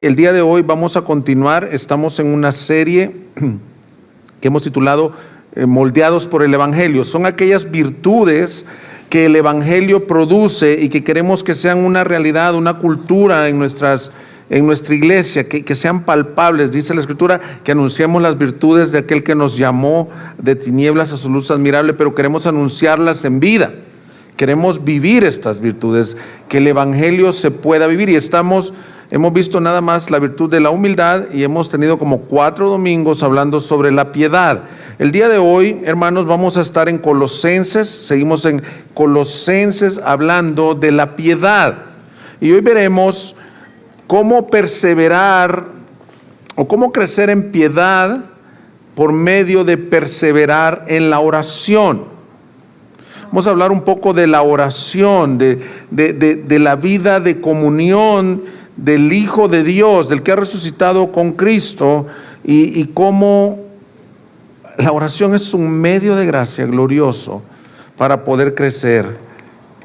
el día de hoy vamos a continuar. Estamos en una serie que hemos titulado Moldeados por el Evangelio. Son aquellas virtudes que el Evangelio produce y que queremos que sean una realidad, una cultura en nuestra iglesia, que sean palpables. Dice la Escritura que anunciamos las virtudes de aquel que nos llamó de tinieblas a su luz admirable, pero queremos anunciarlas en vida. Queremos vivir estas virtudes, que el Evangelio se pueda vivir. Y hemos visto nada más la virtud de la humildad y hemos tenido como 4 domingos hablando sobre la piedad. El día de hoy, hermanos, vamos a estar en Colosenses. Seguimos en Colosenses hablando de la piedad. Y hoy veremos cómo perseverar o cómo crecer en piedad por medio de perseverar en la oración. Vamos a hablar un poco de la oración, de la vida de comunión del Hijo de Dios, del que ha resucitado con Cristo, y cómo la oración es un medio de gracia glorioso para poder crecer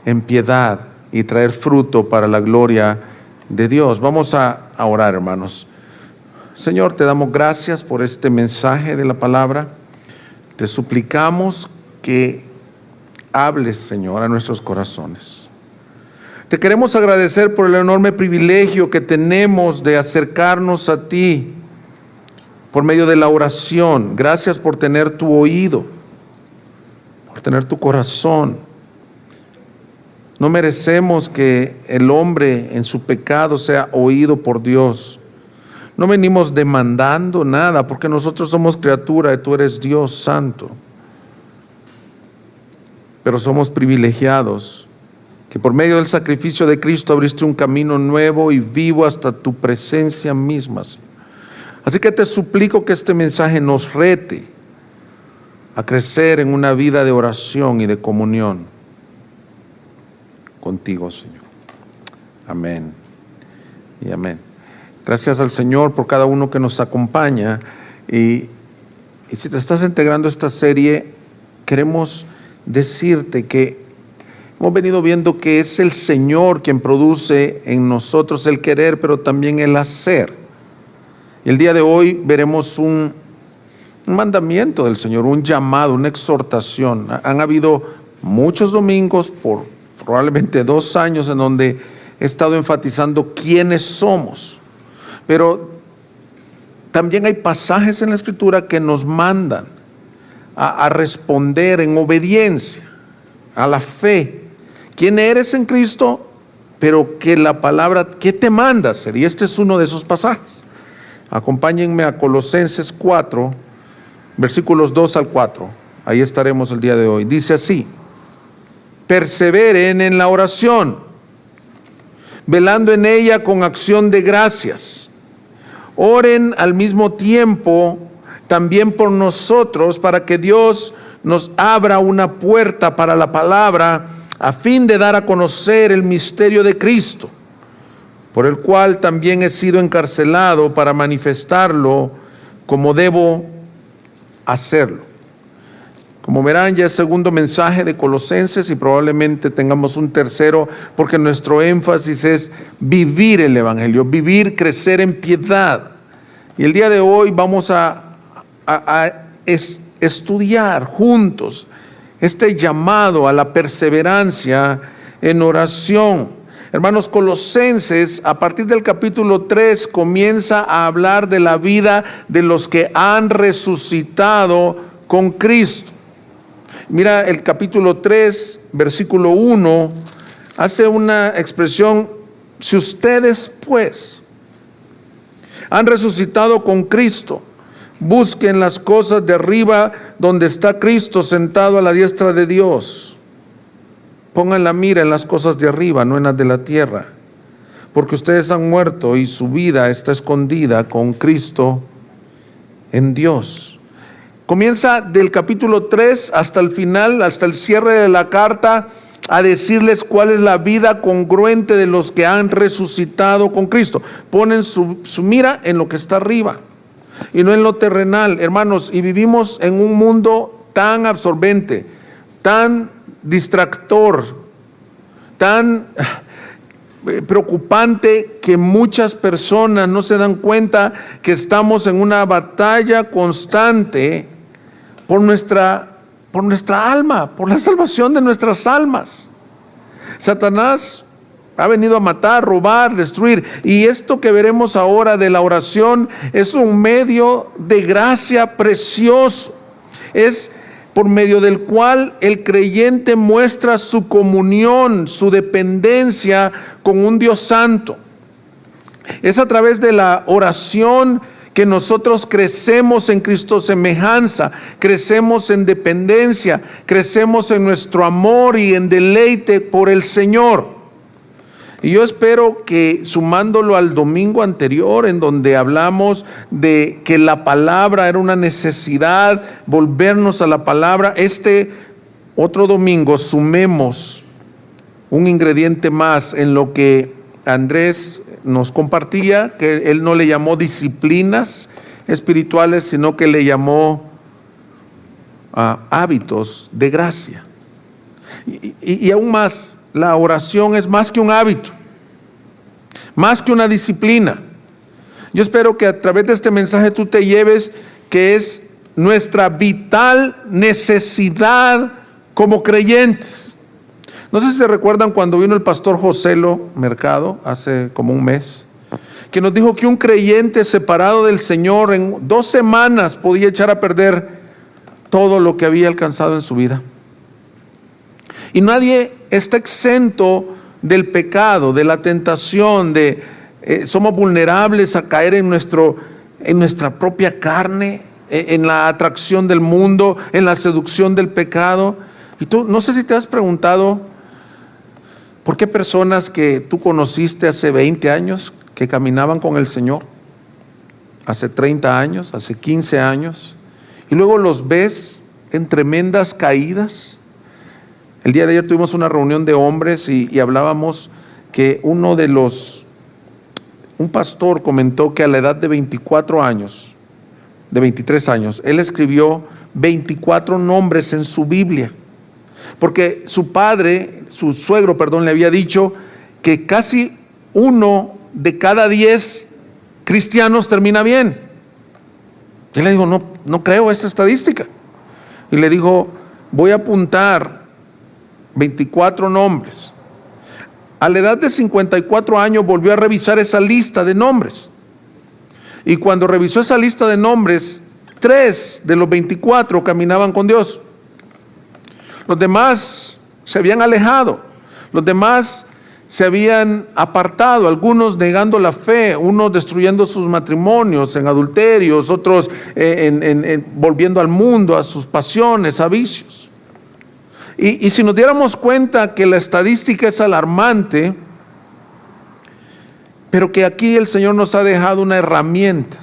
en piedad y traer fruto para la gloria de Dios. Vamos a orar, hermanos. Señor, te damos gracias por este mensaje de la palabra. Te suplicamos que hables, Señor, a nuestros corazones. Te queremos agradecer por el enorme privilegio que tenemos de acercarnos a ti por medio de la oración. Gracias por tener tu oído, por tener tu corazón. No merecemos que el hombre en su pecado sea oído por Dios. No venimos demandando nada, porque nosotros somos criatura y tú eres Dios santo. Pero somos privilegiados, que por medio del sacrificio de Cristo abriste un camino nuevo y vivo hasta tu presencia misma, Señor. Así que te suplico que este mensaje nos rete a crecer en una vida de oración y de comunión contigo, Señor. Amén y amén. Gracias al Señor por cada uno que nos acompaña. Y si te estás integrando a esta serie, queremos decirte que hemos venido viendo que es el Señor quien produce en nosotros el querer, pero también el hacer. Y el día de hoy veremos un mandamiento del Señor, un llamado, una exhortación. Han habido muchos domingos, por probablemente 2 años, en donde he estado enfatizando quiénes somos. Pero también hay pasajes en la Escritura que nos mandan a responder en obediencia a la fe. ¿Quién eres en Cristo? Pero que la palabra, ¿qué te manda hacer? Y este es uno de esos pasajes. Acompáñenme a Colosenses 4, versículos 2 al 4. Ahí estaremos el día de hoy. Dice así: perseveren en la oración, velando en ella con acción de gracias. Oren al mismo tiempo también por nosotros, para que Dios nos abra una puerta para la palabra, a fin de dar a conocer el misterio de Cristo, por el cual también he sido encarcelado para manifestarlo como debo hacerlo. Como verán, ya es segundo mensaje de Colosenses y probablemente tengamos un tercero, porque nuestro énfasis es vivir el Evangelio, vivir, crecer en piedad. Y el día de hoy vamos a estudiar juntos este llamado a la perseverancia en oración. Hermanos, Colosenses, a partir del capítulo 3, comienza a hablar de la vida de los que han resucitado con Cristo. Mira, el capítulo 3, versículo 1, hace una expresión: si ustedes pues han resucitado con Cristo, busquen las cosas de arriba, donde está Cristo sentado a la diestra de Dios. Pongan la mira en las cosas de arriba, no en las de la tierra, porque ustedes han muerto y su vida está escondida con Cristo en Dios. Comienza del capítulo 3 hasta el final, hasta el cierre de la carta, a decirles cuál es la vida congruente de los que han resucitado con Cristo. Ponen su mira en lo que está arriba y no en lo terrenal, hermanos. Y vivimos en un mundo tan absorbente, tan distractor, tan preocupante que muchas personas no se dan cuenta que estamos en una batalla constante por nuestra alma, por la salvación de nuestras almas. Satanás ha venido a matar, robar, destruir, y esto que veremos ahora de la oración es un medio de gracia precioso. Es por medio del cual el creyente muestra su comunión, su dependencia con un Dios santo. Es a través de la oración que nosotros crecemos en Cristo semejanza, crecemos en dependencia, crecemos en nuestro amor y en deleite por el Señor. Y yo espero que, sumándolo al domingo anterior, en donde hablamos de que la palabra era una necesidad, volvernos a la palabra, este otro domingo sumemos un ingrediente más en lo que Andrés nos compartía, que él no le llamó disciplinas espirituales, sino que le llamó hábitos de gracia. Y aún más, la oración es más que un hábito, más que una disciplina. Yo espero que a través de este mensaje tú te lleves que es nuestra vital necesidad como creyentes. No sé si se recuerdan cuando vino el pastor Joselo Mercado hace como un mes, que nos dijo que un creyente separado del Señor en 2 semanas podía echar a perder todo lo que había alcanzado en su vida. Y nadie está exento del pecado, de la tentación, somos vulnerables a caer en nuestra propia carne, en la atracción del mundo, en la seducción del pecado. Y tú, no sé si te has preguntado, ¿por qué personas que tú conociste hace 20 años, que caminaban con el Señor, hace 30 años, hace 15 años, y luego los ves en tremendas caídas? El día de ayer tuvimos una reunión de hombres y hablábamos que un pastor comentó que a la edad de 24 años, de 23 años, él escribió 24 nombres en su Biblia, porque su suegro, le había dicho que casi 1 de cada 10 cristianos termina bien. Él le dijo, no creo esta estadística. Y le dijo, voy a apuntar 24 nombres. A la edad de 54 años volvió a revisar esa lista de nombres. Y cuando revisó esa lista de nombres, 3 de los 24 caminaban con Dios. Los demás se habían alejado. Los demás se habían apartado, algunos negando la fe, unos destruyendo sus matrimonios en adulterios, otros volviendo al mundo, a sus pasiones, a vicios. Y si nos diéramos cuenta que la estadística es alarmante, pero que aquí el Señor nos ha dejado una herramienta.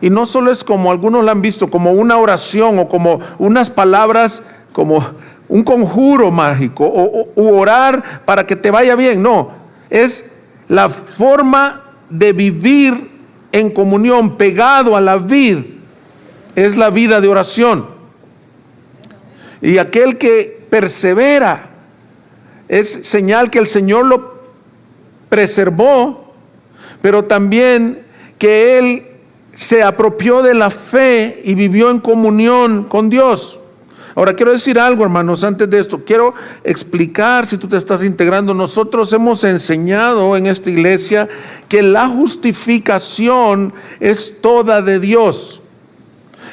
Y no solo es como algunos la han visto, como una oración o como unas palabras, como un conjuro mágico o orar para que te vaya bien. No, es la forma de vivir en comunión, pegado a la vid, es la vida de oración. Y aquel que persevera es señal que el Señor lo preservó, pero también que él se apropió de la fe y vivió en comunión con Dios. Ahora quiero decir algo, hermanos, antes de esto, quiero explicar, si tú te estás integrando, nosotros hemos enseñado en esta iglesia que la justificación es toda de Dios.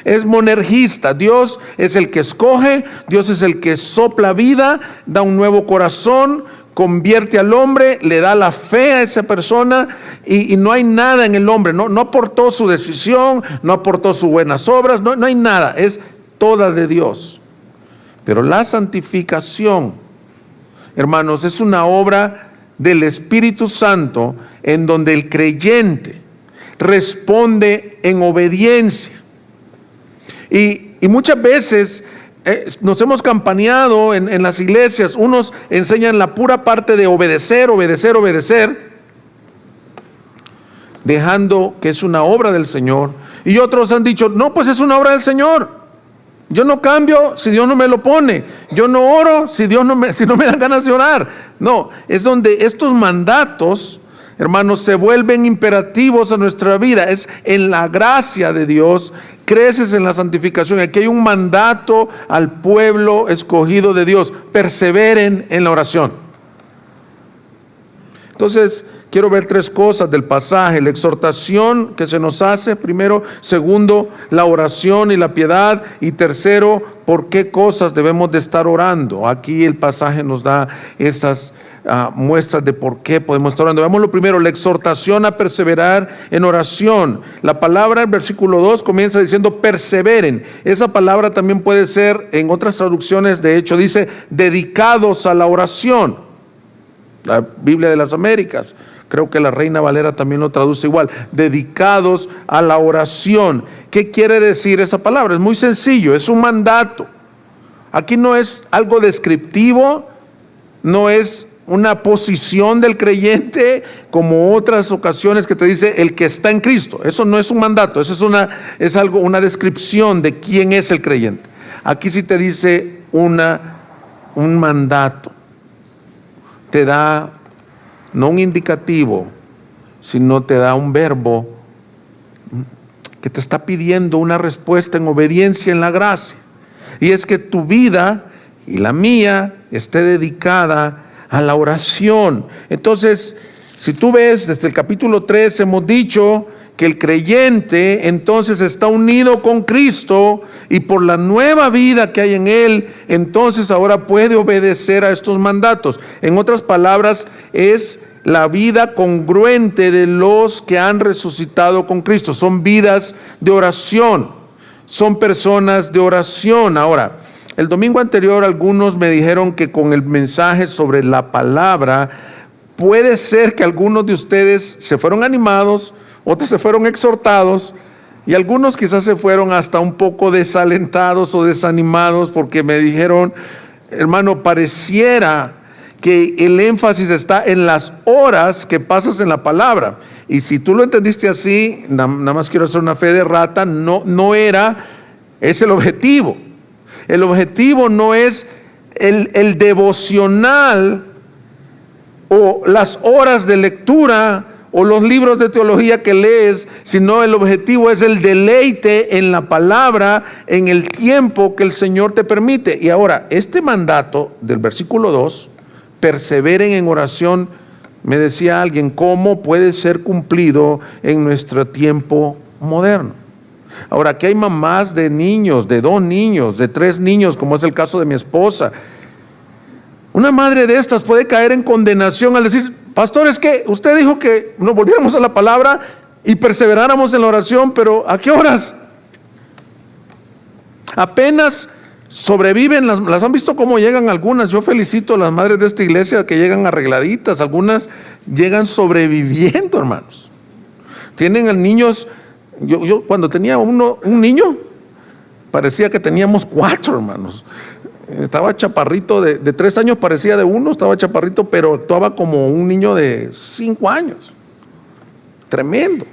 Es monergista. Dios es el que escoge, Dios es el que sopla vida, da un nuevo corazón, convierte al hombre, le da la fe a esa persona y no hay nada en el hombre, no aportó su decisión, no aportó sus buenas obras, no hay nada, es toda de Dios. Pero la santificación, hermanos, es una obra del Espíritu Santo en donde el creyente responde en obediencia. Y muchas veces nos hemos campaneado en las iglesias, unos enseñan la pura parte de obedecer, dejando que es una obra del Señor, y otros han dicho, no, pues es una obra del Señor, yo no cambio si Dios no me lo pone, yo no oro si no me dan ganas de orar. No, es donde estos mandatos, hermanos, se vuelven imperativos a nuestra vida. Es en la gracia de Dios, creces en la santificación. Aquí hay un mandato al pueblo escogido de Dios: perseveren en la oración. Entonces, quiero ver tres cosas del pasaje: la exhortación que se nos hace, primero; segundo, la oración y la piedad; y tercero, por qué cosas debemos de estar orando. Aquí el pasaje nos da esas muestras de por qué podemos estar orando. Veamos lo primero: la exhortación a perseverar en oración. La palabra en versículo 2 comienza diciendo perseveren. Esa palabra también puede ser, en otras traducciones de hecho dice dedicados a la oración. La Biblia de las Américas, creo que la Reina Valera también lo traduce igual: dedicados a la oración. ¿Qué quiere decir esa palabra? Es muy sencillo, es un mandato. Aquí no es algo descriptivo, no es una posición del creyente como otras ocasiones que te dice el que está en Cristo. Eso no es un mandato, eso es una descripción de quién es el creyente. Aquí sí te dice un mandato. Te da no un indicativo, sino te da un verbo que te está pidiendo una respuesta en obediencia en la gracia. Y es que tu vida y la mía esté dedicada a la oración. Entonces, si tú ves, desde el capítulo 3 hemos dicho que el creyente entonces está unido con Cristo, y por la nueva vida que hay en él, entonces ahora puede obedecer a estos mandatos. En otras palabras, es la vida congruente de los que han resucitado con Cristo. Son vidas de oración, son personas de oración. Ahora, el domingo anterior algunos me dijeron que con el mensaje sobre la palabra, puede ser que algunos de ustedes se fueron animados, otros se fueron exhortados, y algunos quizás se fueron hasta un poco desalentados o desanimados, porque me dijeron: hermano, pareciera que el énfasis está en las horas que pasas en la palabra. Y si tú lo entendiste así, nada más quiero hacer una fe de rata, es el objetivo. El objetivo no es el devocional o las horas de lectura o los libros de teología que lees, sino el objetivo es el deleite en la palabra en el tiempo que el Señor te permite. Y ahora, este mandato del versículo 2, perseveren en oración, me decía alguien, ¿cómo puede ser cumplido en nuestro tiempo moderno? Ahora, aquí hay mamás de niños, de 2 niños, de 3 niños, como es el caso de mi esposa. Una madre de estas puede caer en condenación al decir: pastor, es que usted dijo que nos volviéramos a la palabra y perseveráramos en la oración, pero ¿a qué horas? Apenas sobreviven, las han visto cómo llegan algunas. Yo felicito a las madres de esta iglesia que llegan arregladitas, algunas llegan sobreviviendo, hermanos. Tienen a niños. Yo cuando tenía un niño, parecía que teníamos 4, hermanos. Estaba chaparrito, de 3 años parecía de 1, estaba chaparrito, pero actuaba como un niño de 5 años. Tremendo.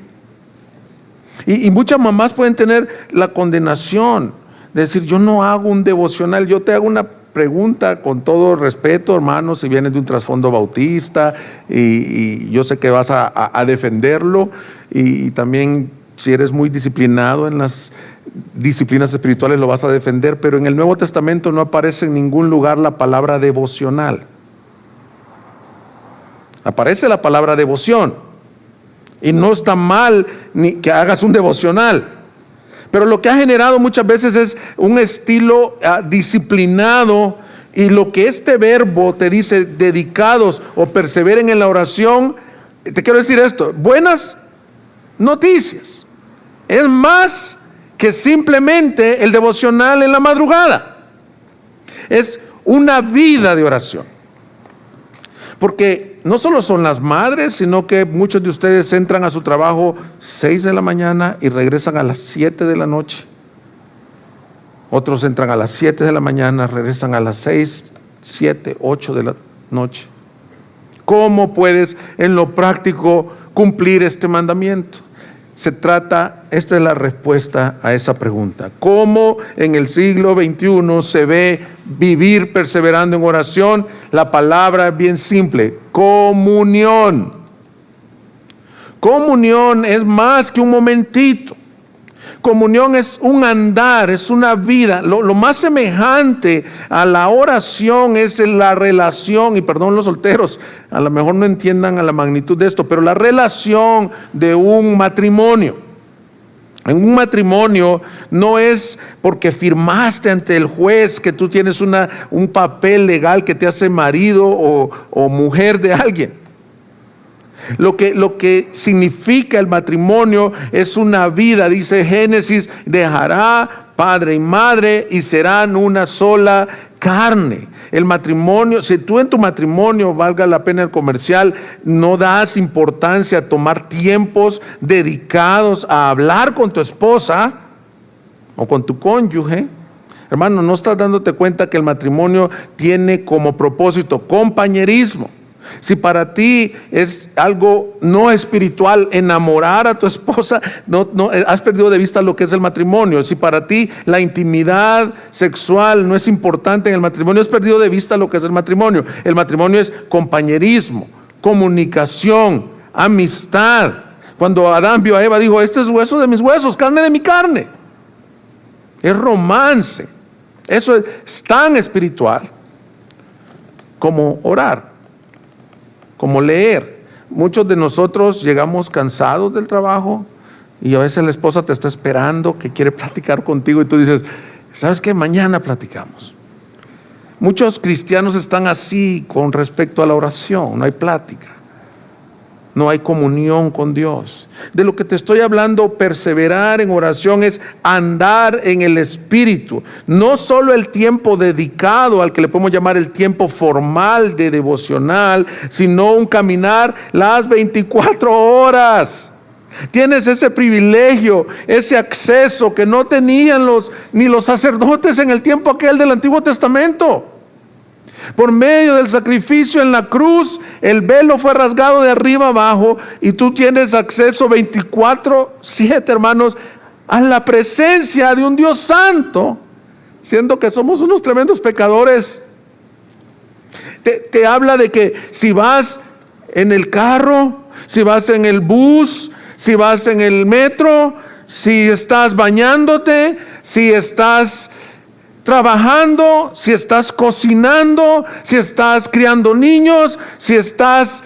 Y muchas mamás pueden tener la condenación de decir: yo no hago un devocional. Yo te hago una pregunta con todo respeto, hermano, si vienes de un trasfondo bautista, y yo sé que vas a defenderlo, y también si eres muy disciplinado en las disciplinas espirituales lo vas a defender, pero en el Nuevo Testamento no aparece en ningún lugar la palabra devocional. Aparece la palabra devoción, y no está mal ni que hagas un devocional, pero lo que ha generado muchas veces es un estilo disciplinado, y lo que este verbo te dice, dedicados o perseveren en la oración, te quiero decir esto: buenas noticias. Es más que simplemente el devocional en la madrugada. Es una vida de oración. Porque no solo son las madres, sino que muchos de ustedes entran a su trabajo 6 de la mañana y regresan a las 7 de la noche. Otros entran a las 7 de la mañana, regresan a las 6, 7, 8 de la noche. ¿Cómo puedes en lo práctico cumplir este mandamiento? esta es la respuesta a esa pregunta. ¿Cómo en el siglo XXI se ve vivir perseverando en oración? La palabra es bien simple: comunión. Comunión es más que un momentito. Comunión es un andar, es una vida. Lo más semejante a la oración es la relación, y perdón los solteros, a lo mejor no entiendan a la magnitud de esto, pero la relación de un matrimonio. En un matrimonio no es porque firmaste ante el juez que tú tienes un papel legal que te hace marido o mujer de alguien. Lo que significa el matrimonio es una vida, dice Génesis: dejará padre y madre y serán una sola carne. El matrimonio, si tú en tu matrimonio, valga la pena el comercial, no das importancia a tomar tiempos dedicados a hablar con tu esposa o con tu cónyuge, hermano, no estás dándote cuenta que el matrimonio tiene como propósito compañerismo. Si para ti es algo no espiritual enamorar a tu esposa, no has perdido de vista lo que es el matrimonio. Si para ti la intimidad sexual no es importante en el matrimonio, has perdido de vista lo que es el matrimonio. El matrimonio es compañerismo, comunicación, amistad. Cuando Adán vio a Eva, dijo: este es hueso de mis huesos, carne de mi carne. Es romance. Eso es tan espiritual como orar, como leer. Muchos de nosotros llegamos cansados del trabajo y a veces la esposa te está esperando, que quiere platicar contigo, y tú dices: ¿sabes qué? Mañana platicamos. Muchos cristianos están así con respecto a la oración. No hay plática, no hay comunión con Dios. De lo que te estoy hablando, perseverar en oración, es andar en el Espíritu. No solo el tiempo dedicado, al que le podemos llamar el tiempo formal de devocional, sino un caminar las 24 horas. Tienes ese privilegio, ese acceso que no tenían ni los sacerdotes en el tiempo aquel del Antiguo Testamento. Por medio del sacrificio en la cruz, el velo fue rasgado de arriba abajo y tú tienes acceso 24/7, hermanos, a la presencia de un Dios santo, siendo que somos unos tremendos pecadores. Te habla de que si vas en el carro, si vas en el bus, si vas en el metro, si estás bañándote, si estás trabajando, si estás cocinando, si estás criando niños, si estás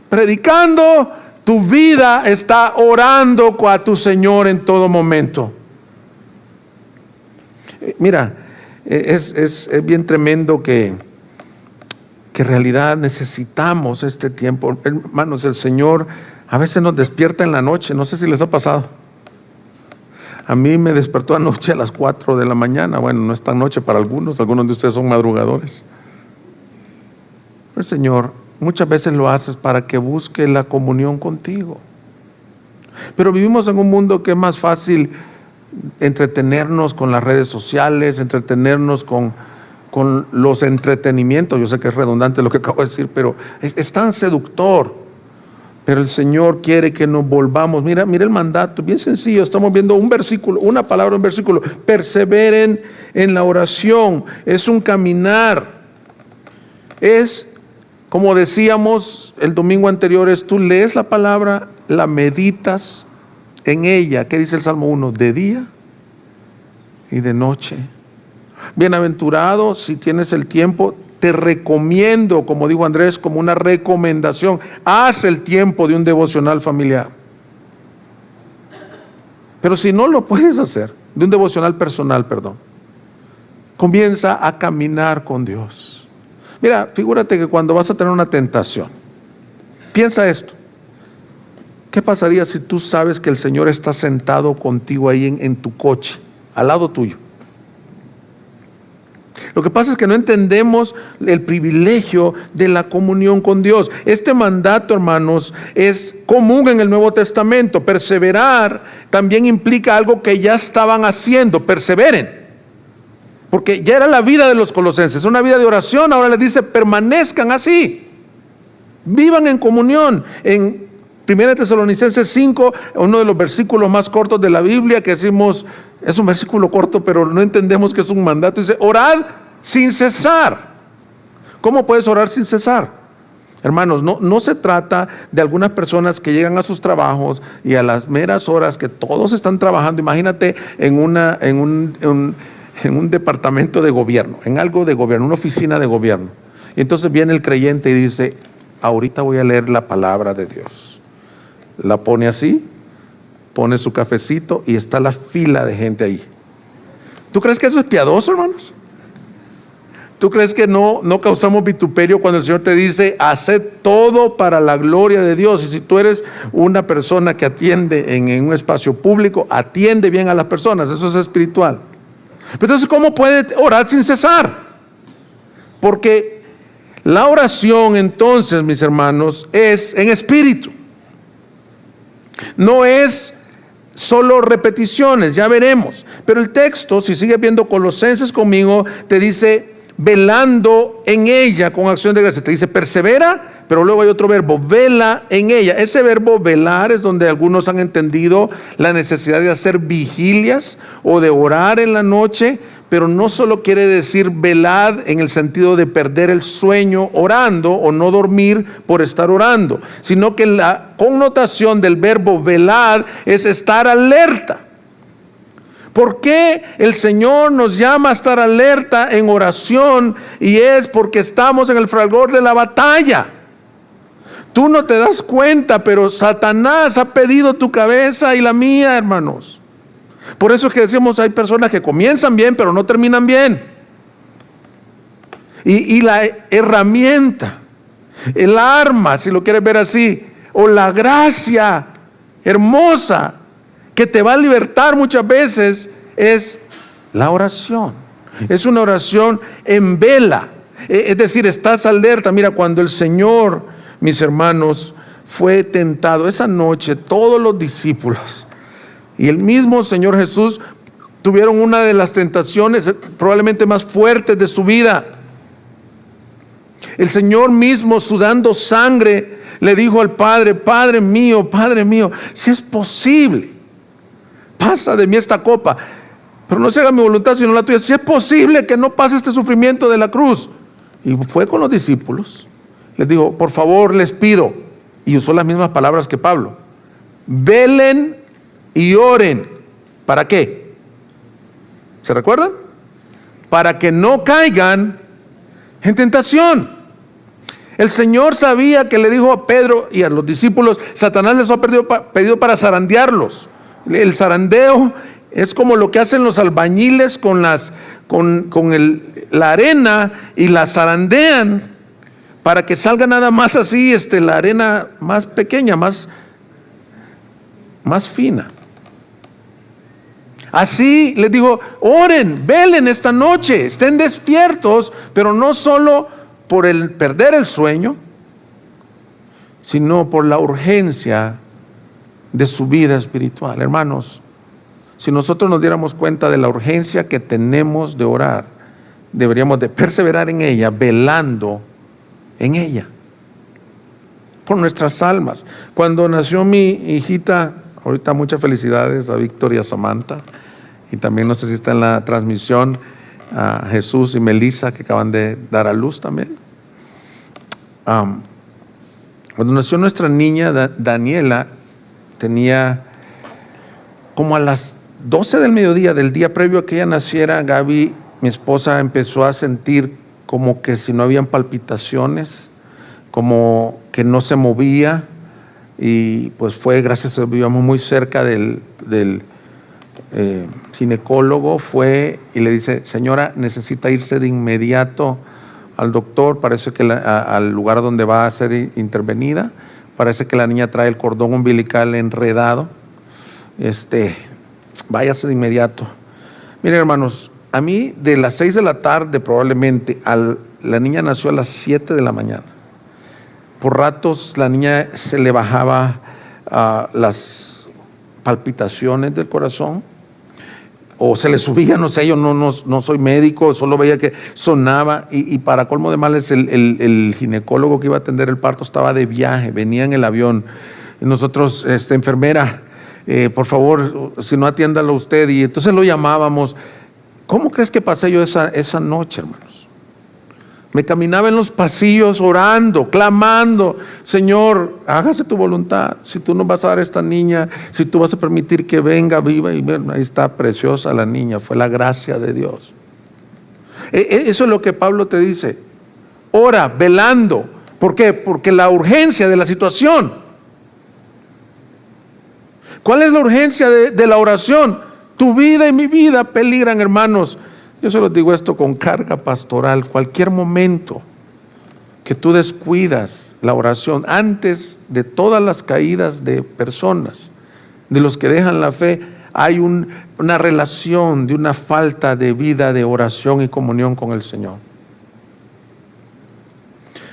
predicando, tu vida está orando a tu Señor en todo momento. Mira, es bien tremendo que en realidad necesitamos este tiempo. Hermanos, el Señor a veces nos despierta en la noche. No sé si les ha pasado. A mí me despertó anoche a las 4 de la mañana. Bueno, no es tan noche para algunos de ustedes son madrugadores. El Señor muchas veces lo haces para que busque la comunión contigo. Pero vivimos en un mundo que es más fácil entretenernos con las redes sociales, entretenernos con los entretenimientos. Yo sé que es redundante lo que acabo de decir, pero es tan seductor. Pero el Señor quiere que nos volvamos. Mira el mandato, bien sencillo. Estamos viendo un versículo, una palabra, un versículo. Perseveren en la oración. Es un caminar. Es, como decíamos el domingo anterior, es tú lees la palabra, la meditas en ella. ¿Qué dice el Salmo 1? De día y de noche. Bienaventurado si tienes el tiempo. Te recomiendo, como dijo Andrés, como una recomendación, haz el tiempo de un devocional familiar. Pero si no lo puedes hacer, de un devocional personal, comienza a caminar con Dios. Mira, figúrate que cuando vas a tener una tentación, piensa esto: ¿qué pasaría si tú sabes que el Señor está sentado contigo ahí en tu coche, al lado tuyo? Lo que pasa es que no entendemos el privilegio de la comunión con Dios. Este mandato, hermanos, es común en el Nuevo Testamento. Perseverar también implica algo que ya estaban haciendo. Perseveren, porque ya era la vida de los colosenses, una vida de oración. Ahora les dice: permanezcan así, vivan en comunión, en Primera Tesalonicenses 5, uno de los versículos más cortos de la Biblia, que decimos, es un versículo corto, pero no entendemos que es un mandato. Dice, orad sin cesar. ¿Cómo puedes orar sin cesar? Hermanos, no se trata de algunas personas que llegan a sus trabajos y a las meras horas que todos están trabajando. Imagínate en un departamento de gobierno, en algo de gobierno, una oficina de gobierno. Y entonces viene el creyente y dice, ahorita voy a leer la palabra de Dios. La pone así, pone su cafecito y está la fila de gente ahí. ¿Tú crees que eso es piadoso, hermanos? ¿Tú crees que no causamos vituperio cuando el Señor te dice, haced todo para la gloria de Dios? Y si tú eres una persona que atiende en un espacio público, atiende bien a las personas, eso es espiritual. Pero entonces, ¿cómo puede orar sin cesar? Porque la oración, entonces, mis hermanos, es en espíritu. No es solo repeticiones, ya veremos. Pero el texto, si sigues viendo Colosenses conmigo, te dice velando en ella con acción de gracia. Te dice persevera, pero luego hay otro verbo, vela en ella. Ese verbo velar es donde algunos han entendido la necesidad de hacer vigilias o de orar en la noche, pero no solo quiere decir velad en el sentido de perder el sueño orando o no dormir por estar orando, sino que la connotación del verbo velad es estar alerta. ¿Por qué el Señor nos llama a estar alerta en oración? Y es porque estamos en el fragor de la batalla. Tú no te das cuenta, pero Satanás ha pedido tu cabeza y la mía, hermanos. Por eso es que decimos, hay personas que comienzan bien, pero no terminan bien. Y la herramienta, el arma, si lo quieres ver así, o la gracia hermosa que te va a libertar muchas veces, es la oración. Es una oración en vela. Es decir, estás alerta. Mira, cuando el Señor, mis hermanos, fue tentado esa noche, todos los discípulos y el mismo Señor Jesús tuvieron una de las tentaciones probablemente más fuertes de su vida. El Señor mismo, sudando sangre, le dijo al Padre, Padre mío, si es posible, pasa de mí esta copa, pero no se haga mi voluntad sino la tuya. Si es posible que no pase este sufrimiento de la cruz. Y fue con los discípulos, les dijo, por favor les pido, y usó las mismas palabras que Pablo, velen y oren. ¿Para qué? ¿Se recuerdan? Para que no caigan en tentación. El Señor sabía que le dijo a Pedro y a los discípulos, Satanás les ha pedido para zarandearlos. El zarandeo es como lo que hacen los albañiles con la arena, y la zarandean para que salga nada más así, la arena más pequeña, más fina. Así les digo, oren, velen esta noche, estén despiertos, pero no solo por el perder el sueño, sino por la urgencia de su vida espiritual. Hermanos, si nosotros nos diéramos cuenta de la urgencia que tenemos de orar, deberíamos de perseverar en ella, velando en ella, por nuestras almas. Cuando nació mi hijita, ahorita muchas felicidades a Víctor y a Samantha, y también no sé si está en la transmisión a Jesús y Melissa, que acaban de dar a luz también. Cuando nació nuestra niña Daniela, tenía como a las 12 del mediodía del día previo a que ella naciera, Gaby, mi esposa, empezó a sentir como que si no habían palpitaciones, como que no se movía, y pues fue, gracias a Dios, vivíamos muy cerca del ginecólogo, fue y le dice, señora, necesita irse de inmediato al doctor, parece que al lugar donde va a ser intervenida, parece que la niña trae el cordón umbilical enredado, váyase de inmediato. Miren, hermanos, a mí de las 6 de la tarde probablemente, la niña nació a las 7 de la mañana. Por ratos la niña se le bajaba las palpitaciones del corazón, o se le subía, no sé, yo no soy médico, solo veía que sonaba, y para colmo de males el ginecólogo que iba a atender el parto estaba de viaje, venía en el avión, Y nosotros, enfermera, por favor, si no, atiéndalo usted. Y entonces lo llamábamos. ¿Cómo crees que pasé yo esa noche, hermanos? Me caminaba en los pasillos orando, clamando: Señor, hágase tu voluntad. Si tú no vas a dar a esta niña, si tú vas a permitir que venga viva. Y bueno, ahí está, preciosa la niña, fue la gracia de Dios. Eso es lo que Pablo te dice. Ora, velando. ¿Por qué? Porque la urgencia de la situación. ¿Cuál es la urgencia de la oración? Tu vida y mi vida peligran, hermanos. Yo se los digo esto con carga pastoral. Cualquier momento que tú descuidas la oración, antes de todas las caídas de personas, de los que dejan la fe, hay una relación de una falta de vida de oración y comunión con el Señor.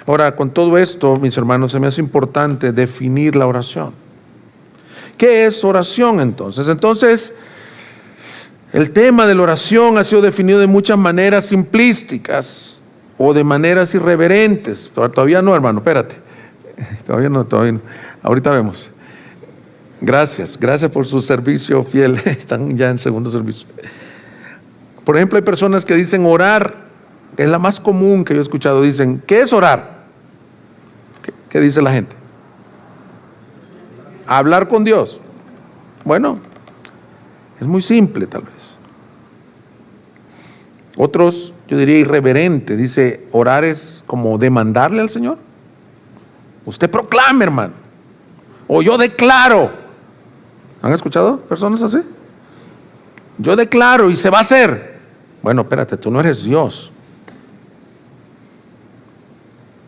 Ahora, con todo esto, mis hermanos, se me hace importante definir la oración. ¿Qué es oración entonces? Entonces, el tema de la oración ha sido definido de muchas maneras simplísticas o de maneras irreverentes. Pero todavía no, hermano, espérate. Todavía no. Ahorita vemos. Gracias por su servicio fiel. Están ya en segundo servicio. Por ejemplo, hay personas que dicen orar, que es la más común que yo he escuchado. Dicen, ¿qué es orar? ¿Qué dice la gente? Hablar con Dios. Bueno, es muy simple tal vez. Otros, yo diría irreverente, dice, orar es como demandarle al Señor. Usted proclame, hermano. O yo declaro. ¿Han escuchado personas así? Yo declaro y se va a hacer. Bueno, espérate, tú no eres Dios.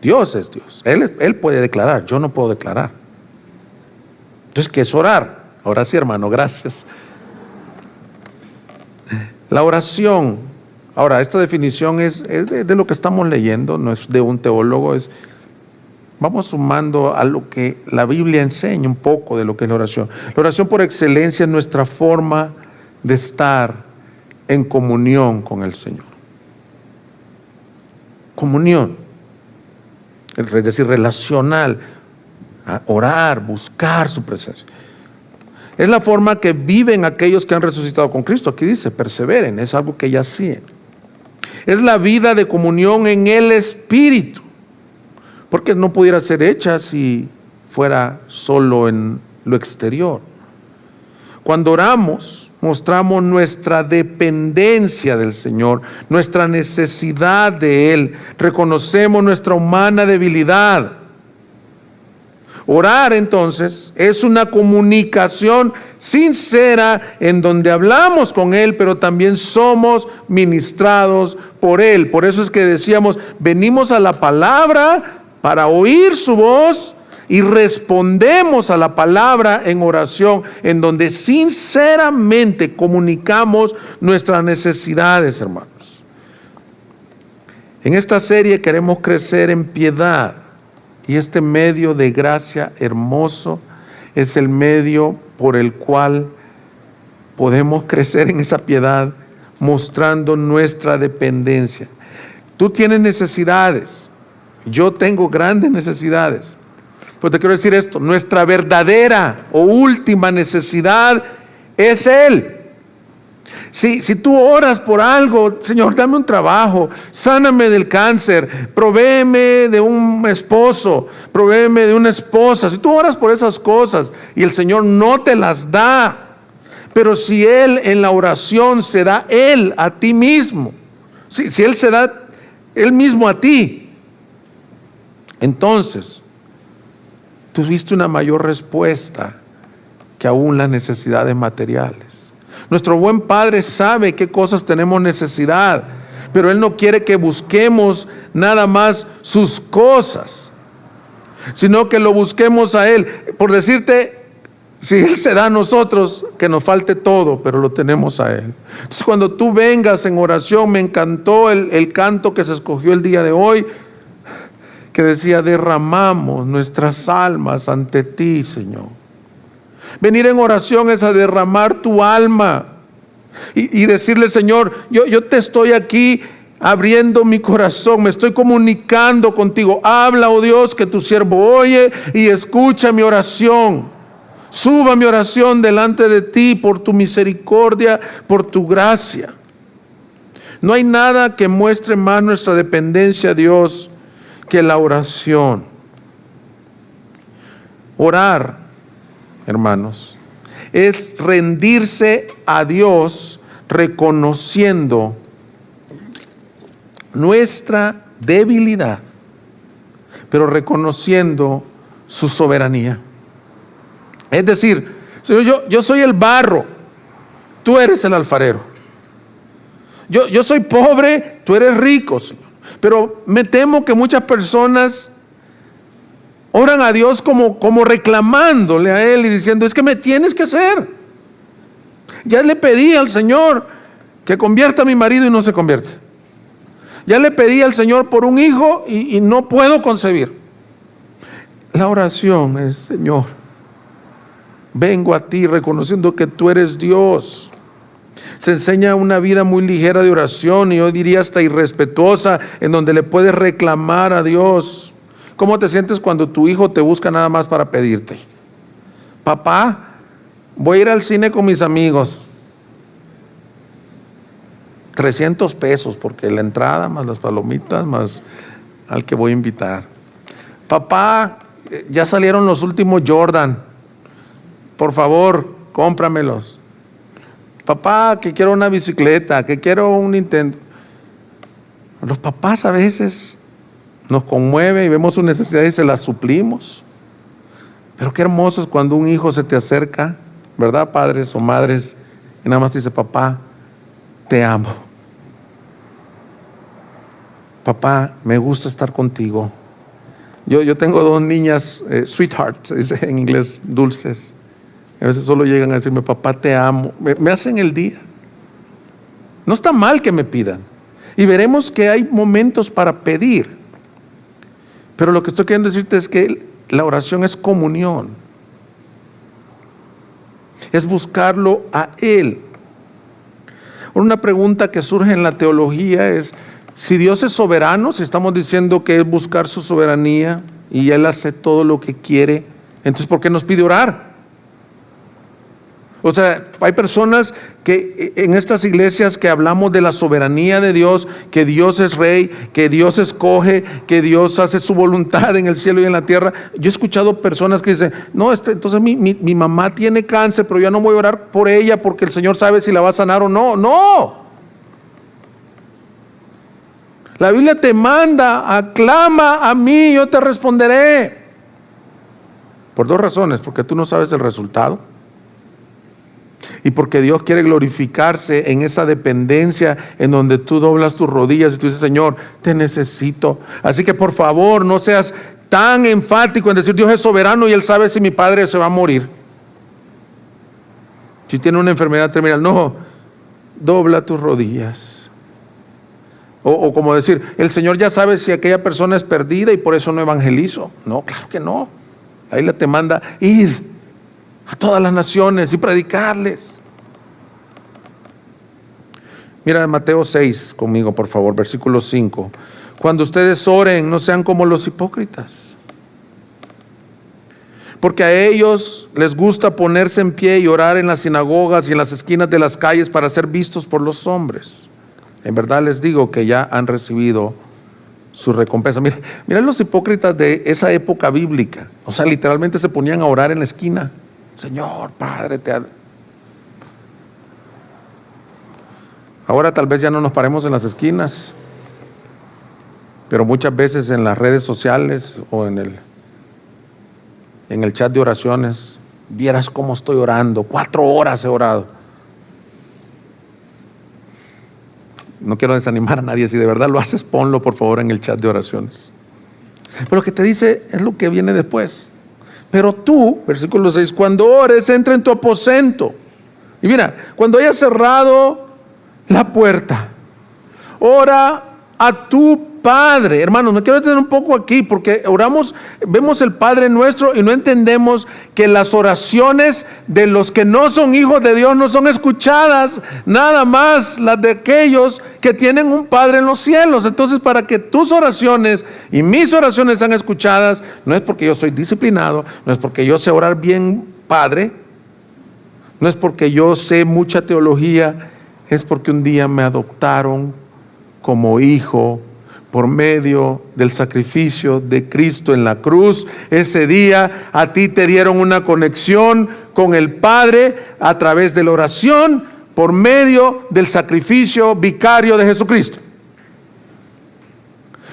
Dios es Dios. Él puede declarar, yo no puedo declarar. Entonces, ¿qué es orar? Ahora sí, hermano, gracias. La oración. Ahora, esta definición es de lo que estamos leyendo, no es de un teólogo, vamos sumando a lo que la Biblia enseña un poco de lo que es la oración. La oración por excelencia es nuestra forma de estar en comunión con el Señor. Comunión, es decir, relacional, orar, buscar su presencia. Es la forma que viven aquellos que han resucitado con Cristo. Aquí dice, perseveren, es algo que ya hacían. Es la vida de comunión en el Espíritu, porque no pudiera ser hecha si fuera solo en lo exterior. Cuando oramos, mostramos nuestra dependencia del Señor, nuestra necesidad de Él, reconocemos nuestra humana debilidad. Orar, entonces, es una comunicación sincera en donde hablamos con Él, pero también somos ministrados por Él. Por eso es que decíamos, venimos a la palabra para oír su voz y respondemos a la palabra en oración, en donde sinceramente comunicamos nuestras necesidades, hermanos. En esta serie queremos crecer en piedad. Y este medio de gracia hermoso es el medio por el cual podemos crecer en esa piedad, mostrando nuestra dependencia. Tú tienes necesidades, yo tengo grandes necesidades. Pues te quiero decir esto, nuestra verdadera o última necesidad es Él. Si tú oras por algo, Señor, dame un trabajo, sáname del cáncer, provéeme de un esposo, provéeme de una esposa. Si tú oras por esas cosas y el Señor no te las da, pero si Él en la oración se da Él a ti mismo, si Él se da Él mismo a ti, entonces tuviste una mayor respuesta que aún las necesidades materiales. Nuestro buen Padre sabe qué cosas tenemos necesidad, pero Él no quiere que busquemos nada más sus cosas, sino que lo busquemos a Él. Por decirte, si Él se da a nosotros, que nos falte todo, pero lo tenemos a Él. Entonces, cuando tú vengas en oración, me encantó el canto que se escogió el día de hoy, que decía, derramamos nuestras almas ante ti, Señor. Venir en oración es a derramar tu alma y decirle, Señor, yo te estoy aquí abriendo mi corazón, me estoy comunicando contigo. Habla, oh Dios, que tu siervo oye y escucha mi oración. Suba mi oración delante de ti por tu misericordia, por tu gracia. No hay nada que muestre más nuestra dependencia a Dios que la oración. Orar, hermanos, es rendirse a Dios reconociendo nuestra debilidad, pero reconociendo su soberanía. Es decir, Señor, yo soy el barro, tú eres el alfarero. Yo soy pobre, tú eres rico, Señor. Pero me temo que muchas personas oran a Dios como reclamándole a Él y diciendo, es que me tienes que hacer. Ya le pedí al Señor que convierta a mi marido y no se convierte. Ya le pedí al Señor por un hijo y no puedo concebir. La oración es, Señor, vengo a ti reconociendo que tú eres Dios. Se enseña una vida muy ligera de oración y yo diría hasta irrespetuosa, en donde le puedes reclamar a Dios. ¿Cómo te sientes cuando tu hijo te busca nada más para pedirte? Papá, voy a ir al cine con mis amigos. 300 pesos porque la entrada más las palomitas más al que voy a invitar. Papá, ya salieron los últimos Jordan, por favor cómpramelos. Papá, que quiero una bicicleta, que quiero un Nintendo. Los papás a veces nos conmueve y vemos sus necesidades y se las suplimos. Pero qué hermoso es cuando un hijo se te acerca, ¿verdad, padres o madres? Y nada más te dice, papá, te amo. Papá, me gusta estar contigo. Yo tengo 2 niñas, sweethearts, se dice en inglés, dulces. A veces solo llegan a decirme, papá, te amo. Me hacen el día. No está mal que me pidan. Y veremos que hay momentos para pedir. Pero lo que estoy queriendo decirte es que la oración es comunión. Es buscarlo a Él. Una pregunta que surge en la teología es, si Dios es soberano, si estamos diciendo que es buscar su soberanía y Él hace todo lo que quiere, entonces ¿por qué nos pide orar? O sea, hay personas que en estas iglesias que hablamos de la soberanía de Dios, que Dios es rey, que Dios escoge, que Dios hace su voluntad en el cielo y en la tierra. Yo he escuchado personas que dicen, no, entonces mi mamá tiene cáncer, pero ya no voy a orar por ella porque el Señor sabe si la va a sanar o no. ¡No! La Biblia te manda, aclama a mí, yo te responderé. Por 2 razones, porque tú no sabes el resultado. Y porque Dios quiere glorificarse en esa dependencia en donde tú doblas tus rodillas y tú dices, Señor, te necesito. Así que por favor no seas tan enfático en decir, Dios es soberano y Él sabe si mi padre se va a morir. Si tiene una enfermedad terminal, no, dobla tus rodillas. O como decir, el Señor ya sabe si aquella persona es perdida y por eso no evangelizo. No, claro que no. Ahí te manda, ir a todas las naciones y predicarles. Mira Mateo 6 conmigo, por favor, versículo 5. Cuando ustedes oren, no sean como los hipócritas, porque a ellos les gusta ponerse en pie y orar en las sinagogas y en las esquinas de las calles para ser vistos por los hombres. En verdad les digo que ya han recibido su recompensa. Mira los hipócritas de esa época bíblica. O sea, literalmente se ponían a orar en la esquina. Señor, Padre, Ahora tal vez ya no nos paremos en las esquinas, pero muchas veces en las redes sociales o en el chat de oraciones, vieras cómo estoy orando, 4 horas he orado. No quiero desanimar a nadie, si de verdad lo haces, ponlo por favor en el chat de oraciones. Pero lo que te dice es lo que viene después. Pero tú, versículo 6, cuando ores, entra en tu aposento. Y mira, cuando hayas cerrado la puerta, ora a tu Padre. Hermanos, me quiero detener un poco aquí porque oramos, vemos el Padre nuestro y no entendemos que las oraciones de los que no son hijos de Dios no son escuchadas, nada más las de aquellos que tienen un Padre en los cielos. Entonces, para que tus oraciones y mis oraciones sean escuchadas, no es porque yo soy disciplinado, no es porque yo sé orar bien padre, no es porque yo sé mucha teología, es porque un día me adoptaron como hijo por medio del sacrificio de Cristo en la cruz. Ese día a ti te dieron una conexión con el Padre a través de la oración por medio del sacrificio vicario de Jesucristo.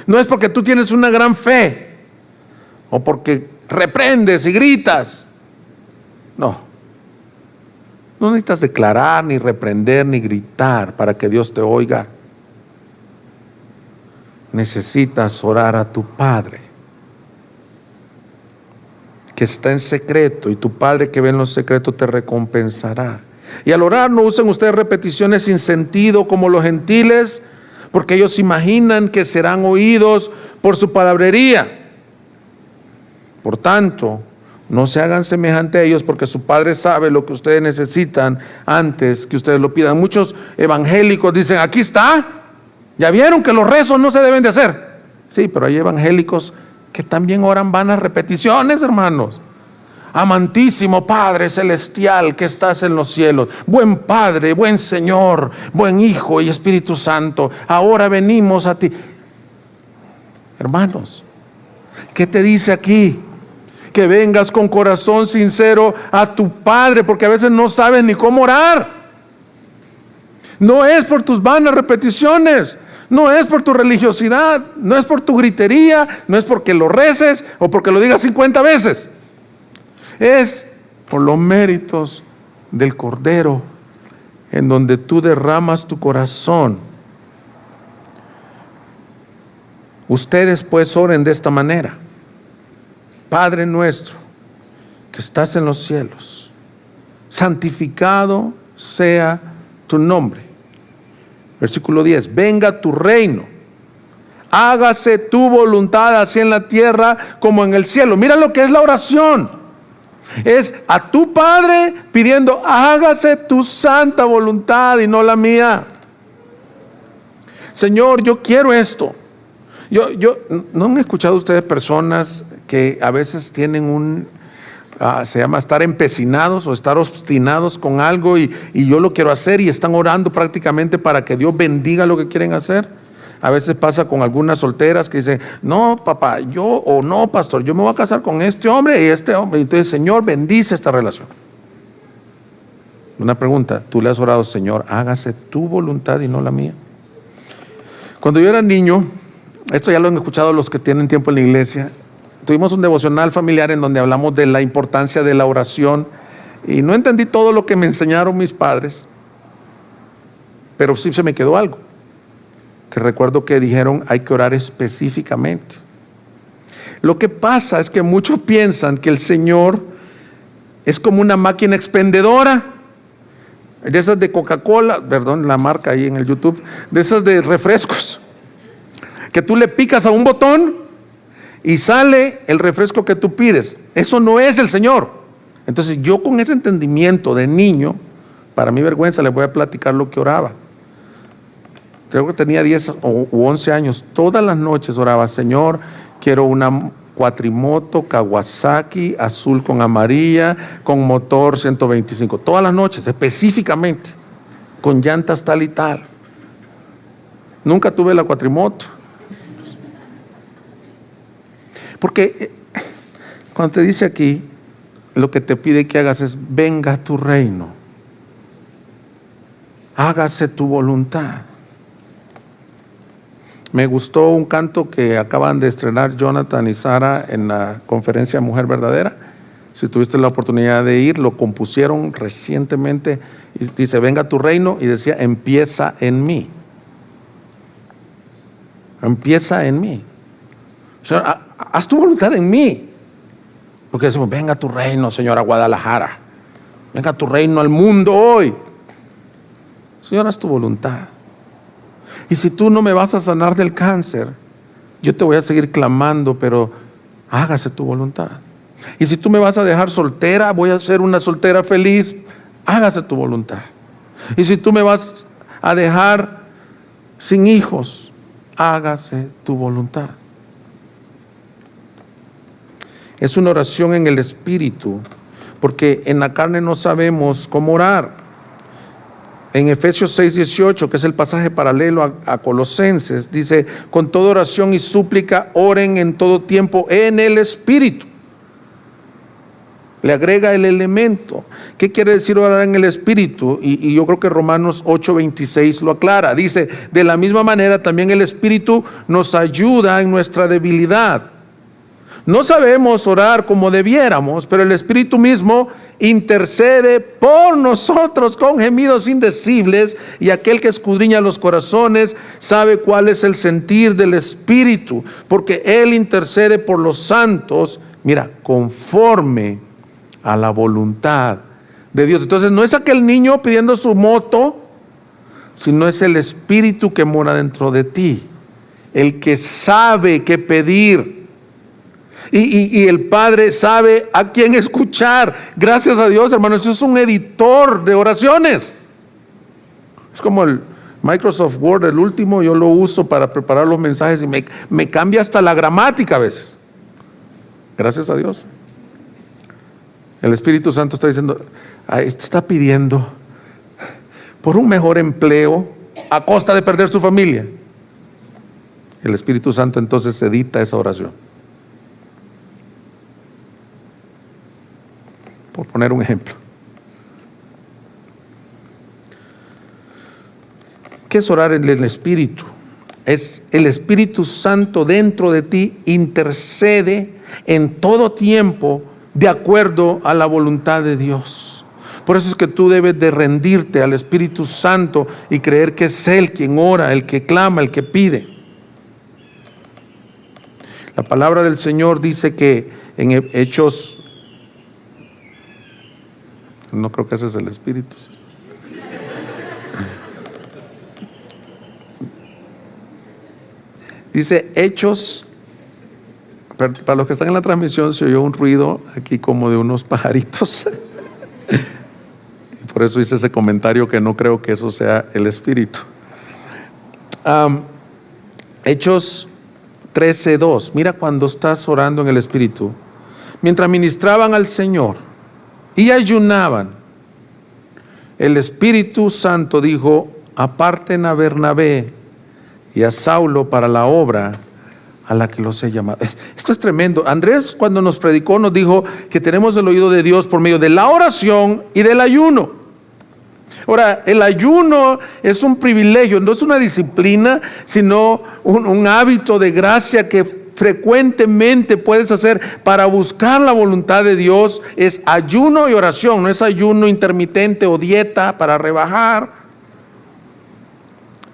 No es porque tú tienes una gran fe o porque reprendes y gritas. No. No necesitas declarar, ni reprender, ni gritar para que Dios te oiga. Necesitas orar a tu Padre, que está en secreto, y tu Padre que ve en los secretos te recompensará. Y al orar no usen ustedes repeticiones sin sentido como los gentiles, porque ellos imaginan que serán oídos por su palabrería. Por tanto, no se hagan semejante a ellos, porque su Padre sabe lo que ustedes necesitan antes que ustedes lo pidan. Muchos evangélicos dicen, aquí está, ya vieron que los rezos no se deben de hacer. Sí, pero hay evangélicos que también oran vanas repeticiones, hermanos. Amantísimo Padre Celestial que estás en los cielos, buen Padre, buen Señor, buen Hijo y Espíritu Santo, ahora venimos a ti. Hermanos, ¿qué te dice aquí? Que vengas con corazón sincero a tu Padre, porque a veces no sabes ni cómo orar. No es por tus vanas repeticiones, no es por tu religiosidad, no es por tu gritería, no es porque lo reces o porque lo digas 50 veces. Es por los méritos del Cordero, en donde tú derramas tu corazón. Ustedes pues oren de esta manera: Padre nuestro que estás en los cielos, santificado sea tu nombre. Versículo 10, venga tu reino, hágase tu voluntad así en la tierra como en el cielo. Mira lo que es la oración. Es a tu Padre pidiendo, hágase tu santa voluntad y no la mía. Señor, yo quiero esto. ¿No han escuchado ustedes personas que a veces tienen se llama estar empecinados o estar obstinados con algo y yo lo quiero hacer, y están orando prácticamente para que Dios bendiga lo que quieren hacer? A veces pasa con algunas solteras que dicen, no papá, no pastor, yo me voy a casar con este hombre y este hombre. Entonces, Señor, bendice esta relación. Una pregunta, ¿tú le has orado, Señor, hágase tu voluntad y no la mía? Cuando yo era niño, esto ya lo han escuchado los que tienen tiempo en la iglesia, tuvimos un devocional familiar en donde hablamos de la importancia de la oración, y no entendí todo lo que me enseñaron mis padres, pero sí se me quedó algo, que recuerdo que dijeron, hay que orar específicamente. Lo que pasa es que muchos piensan que el Señor es como una máquina expendedora, de esas de Coca-Cola, perdón, la marca ahí en el YouTube, de esas de refrescos, que tú le picas a un botón y sale el refresco que tú pides. Eso no es el Señor. Entonces yo, con ese entendimiento de niño, para mi vergüenza les voy a platicar lo que oraba. Creo que tenía 10 u 11 años. Todas las noches oraba, Señor, quiero una cuatrimoto Kawasaki azul con amarilla, con motor 125. Todas las noches, específicamente, con llantas tal y tal. Nunca tuve la cuatrimoto. Porque cuando te dice aquí, lo que te pide que hagas es, venga tu reino, hágase tu voluntad. Me gustó un canto que acaban de estrenar Jonathan y Sara en la conferencia Mujer Verdadera. Si tuviste la oportunidad de ir, lo compusieron recientemente. Y dice, venga tu reino, y decía, empieza en mí. Empieza en mí. O sea, haz tu voluntad en mí. Porque decimos, venga tu reino, Señor, a Guadalajara. Venga tu reino al mundo hoy. Señor, haz tu voluntad. Y si tú no me vas a sanar del cáncer, yo te voy a seguir clamando, pero hágase tu voluntad. Y si tú me vas a dejar soltera, voy a ser una soltera feliz, hágase tu voluntad. Y si tú me vas a dejar sin hijos, hágase tu voluntad. Es una oración en el Espíritu, porque en la carne no sabemos cómo orar. En Efesios 6:18, que es el pasaje paralelo a Colosenses, dice: con toda oración y súplica oren en todo tiempo en el Espíritu. Le agrega el elemento. ¿Qué quiere decir orar en el Espíritu? Y yo creo que Romanos 8:26 lo aclara. Dice: de la misma manera también el Espíritu nos ayuda en nuestra debilidad. No sabemos orar como debiéramos, pero el Espíritu mismo intercede por nosotros con gemidos indecibles, y aquel que escudriña los corazones sabe cuál es el sentir del Espíritu, porque Él intercede por los santos, mira, conforme a la voluntad de Dios. Entonces no es aquel niño pidiendo su moto, sino es el Espíritu que mora dentro de ti, el que sabe qué pedir. Y el Padre sabe a quién escuchar. Gracias a Dios, hermanos, eso es un editor de oraciones. Es como el Microsoft Word, el último, yo lo uso para preparar los mensajes y me cambia hasta la gramática a veces. Gracias a Dios. El Espíritu Santo está diciendo: está pidiendo por un mejor empleo a costa de perder su familia. El Espíritu Santo entonces edita esa oración. Por poner un ejemplo. ¿Qué es orar en el Espíritu? Es el Espíritu Santo dentro de ti intercede en todo tiempo de acuerdo a la voluntad de Dios. Por eso es que tú debes de rendirte al Espíritu Santo y creer que es Él quien ora, el que clama, el que pide. La palabra del Señor dice que en Hechos, no creo que ese es el Espíritu. Dice Hechos, para los que están en la transmisión se oyó un ruido aquí como de unos pajaritos. Por eso hice ese comentario que no creo que eso sea el Espíritu. Hechos 13:2. Mira cuando estás orando en el Espíritu. Mientras ministraban al Señor y ayunaban, el Espíritu Santo dijo: aparten a Bernabé y a Saulo para la obra a la que los he llamado. Esto es tremendo. Andrés, cuando nos predicó, nos dijo que tenemos el oído de Dios por medio de la oración y del ayuno. Ahora, el ayuno es un privilegio, no es una disciplina, sino un hábito de gracia que frecuentemente puedes hacer para buscar la voluntad de Dios. Es ayuno y oración, no es ayuno intermitente o dieta para rebajar.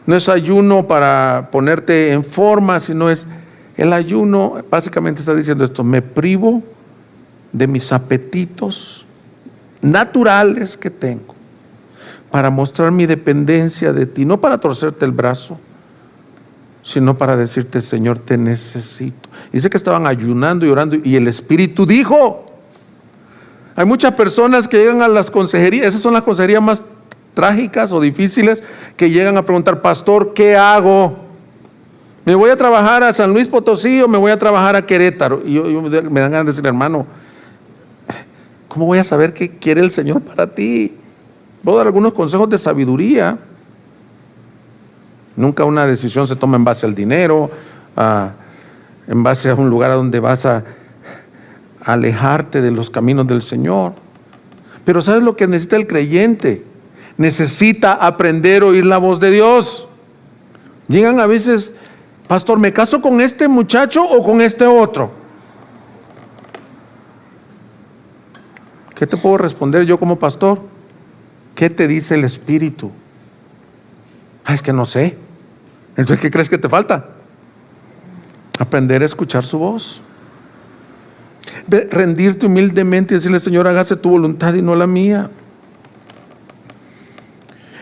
No es ayuno para ponerte en forma, sino es el ayuno. Básicamente está diciendo esto: me privo de mis apetitos naturales que tengo para mostrar mi dependencia de ti, no para torcerte el brazo, sino para decirte: Señor, te necesito. Dice que estaban ayunando y orando, y el Espíritu dijo. Hay muchas personas que llegan a las consejerías, esas son las consejerías más trágicas o difíciles, que llegan a preguntar: pastor, ¿qué hago? ¿Me voy a trabajar a San Luis Potosí o me voy a trabajar a Querétaro? Y yo me dan ganas de decir: hermano, ¿cómo voy a saber qué quiere el Señor para ti? Voy a dar algunos consejos de sabiduría. Nunca una decisión se toma en base al dinero, en base a un lugar a donde vas a alejarte de los caminos del Señor. Pero ¿sabes lo que necesita el creyente? Necesita aprender a oír la voz de Dios. Llegan a veces: pastor, ¿me caso con este muchacho o con este otro? ¿Qué te puedo responder yo como pastor? ¿Qué te dice el Espíritu? Es que no sé. Entonces, ¿qué crees que te falta? Aprender a escuchar su voz. Rendirte humildemente y decirle: Señor, hágase tu voluntad y no la mía.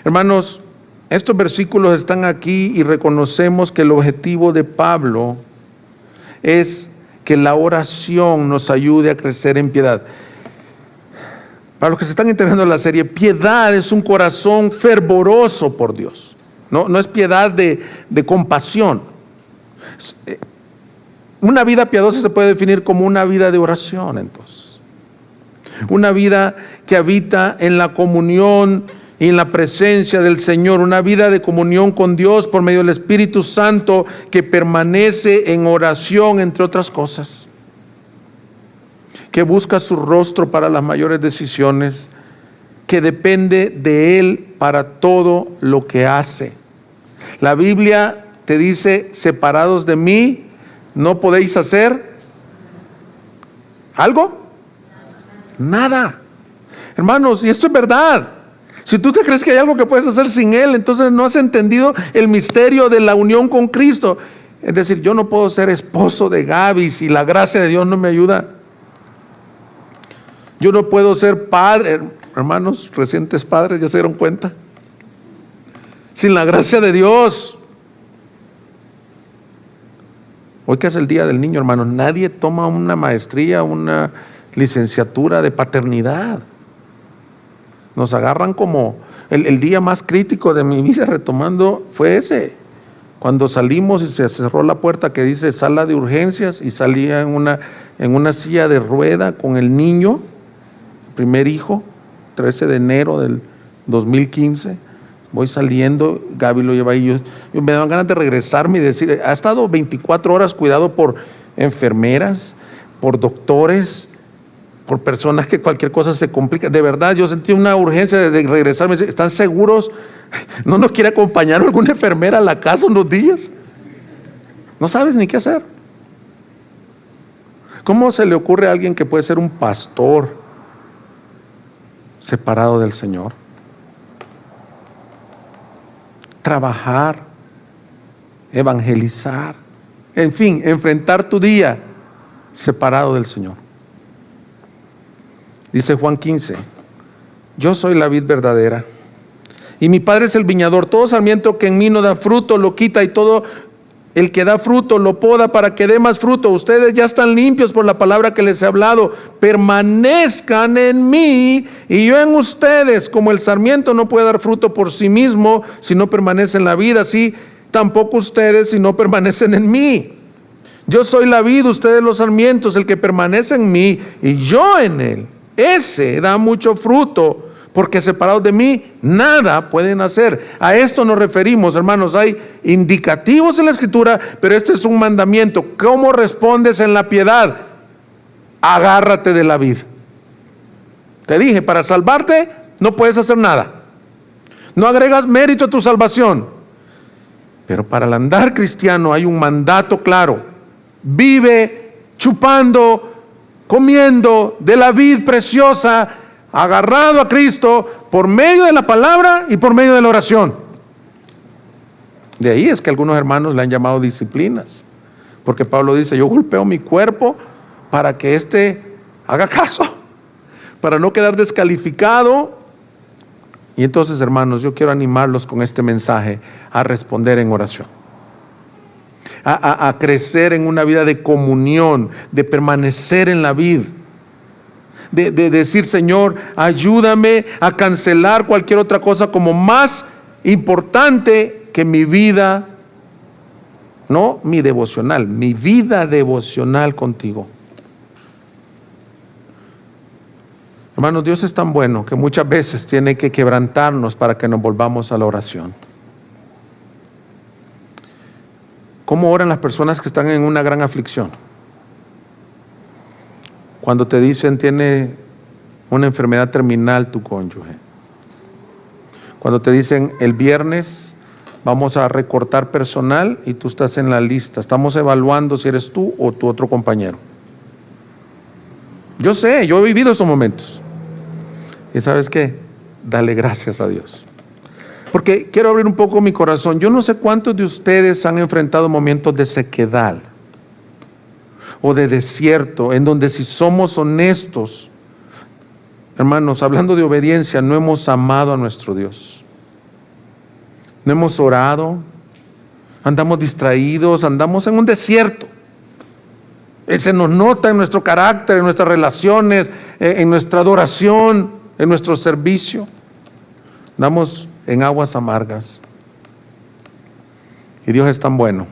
Hermanos, estos versículos están aquí y reconocemos que el objetivo de Pablo es que la oración nos ayude a crecer en piedad. Para los que se están integrando en la serie, piedad es un corazón fervoroso por Dios. No es piedad de compasión. Una vida piadosa se puede definir como una vida de oración, entonces. una vida que habita en la comunión y en la presencia del Señor, una vida de comunión con Dios por medio del Espíritu Santo que permanece en oración, entre otras cosas, que busca su rostro para las mayores decisiones, que depende de Él para todo lo que hace. La Biblia te dice: separados de mí no podéis hacer ¿algo? Nada. Hermanos, y esto es verdad. Si tú te crees que hay algo que puedes hacer sin Él, entonces no has entendido el misterio de la unión con Cristo. Es decir, yo no puedo ser esposo de Gaby si la gracia de Dios no me ayuda. Yo no puedo ser padre, hermanos, recientes padres, ¿ya se dieron cuenta? Sin la gracia de Dios. Hoy que es el Día del Niño, hermanos, nadie toma una maestría, una licenciatura de paternidad. Nos agarran como el día más crítico de mi vida, retomando, fue ese. Cuando salimos y se cerró la puerta que dice sala de urgencias, y salía en una silla de rueda con el niño, primer hijo, 13 de enero del 2015. Voy saliendo, Gaby lo lleva ahí, yo me daban ganas de regresarme y decir, ha estado 24 horas cuidado por enfermeras, por doctores, por personas que cualquier cosa se complica. De verdad, yo sentí una urgencia de regresarme. ¿Están seguros? ¿No nos quiere acompañar alguna enfermera a la casa unos días? No sabes ni qué hacer. ¿Cómo se le ocurre a alguien que puede ser un pastor separado del Señor? Trabajar, evangelizar, en fin, enfrentar tu día separado del Señor. Dice Juan 15: yo soy la vid verdadera y mi Padre es el viñador. Todo sarmiento que en mí no da fruto lo quita, y todo el que da fruto lo poda para que dé más fruto. Ustedes ya están limpios por la palabra que les he hablado. Permanezcan en mí y yo en ustedes. Como el sarmiento no puede dar fruto por sí mismo si no permanece en la vid, así tampoco ustedes si no permanecen en mí. Yo soy la vid, ustedes los sarmientos. El que permanece en mí y yo en él, ese da mucho fruto, porque separados de mí nada pueden hacer. A esto nos referimos, hermanos. Hay indicativos en la Escritura, pero este es un mandamiento. ¿Cómo respondes en la piedad? Agárrate de la vid. Te dije, para salvarte no puedes hacer nada. No agregas mérito a tu salvación. Pero para el andar cristiano hay un mandato claro: vive chupando, comiendo de la vid preciosa, agarrado a Cristo por medio de la palabra y por medio de la oración. De ahí es que algunos hermanos le han llamado disciplinas, porque Pablo dice: yo golpeo mi cuerpo para que éste haga caso, para no quedar descalificado. Y entonces, hermanos, yo quiero animarlos con este mensaje a responder en oración, a crecer en una vida de comunión, de permanecer en la vid, de decir: Señor, ayúdame a cancelar cualquier otra cosa como más importante que mi vida, no mi devocional, mi vida devocional contigo. Hermanos, Dios es tan bueno que muchas veces tiene que quebrantarnos para que nos volvamos a la oración. ¿Cómo oran las personas que están en una gran aflicción? Cuando te dicen: tiene una enfermedad terminal tu cónyuge. Cuando te dicen: el viernes vamos a recortar personal y tú estás en la lista. Estamos evaluando si eres tú o tu otro compañero. Yo sé, yo he vivido esos momentos. ¿Y sabes qué? Dale gracias a Dios. Porque quiero abrir un poco mi corazón. Yo no sé cuántos de ustedes han enfrentado momentos de sequedad o de desierto, en donde, si somos honestos, hermanos, hablando de obediencia, no hemos amado a nuestro Dios. No hemos orado, andamos distraídos, andamos en un desierto. Se nos nota en nuestro carácter, en nuestras relaciones, en nuestra adoración, en nuestro servicio. Andamos en aguas amargas. Y Dios es tan bueno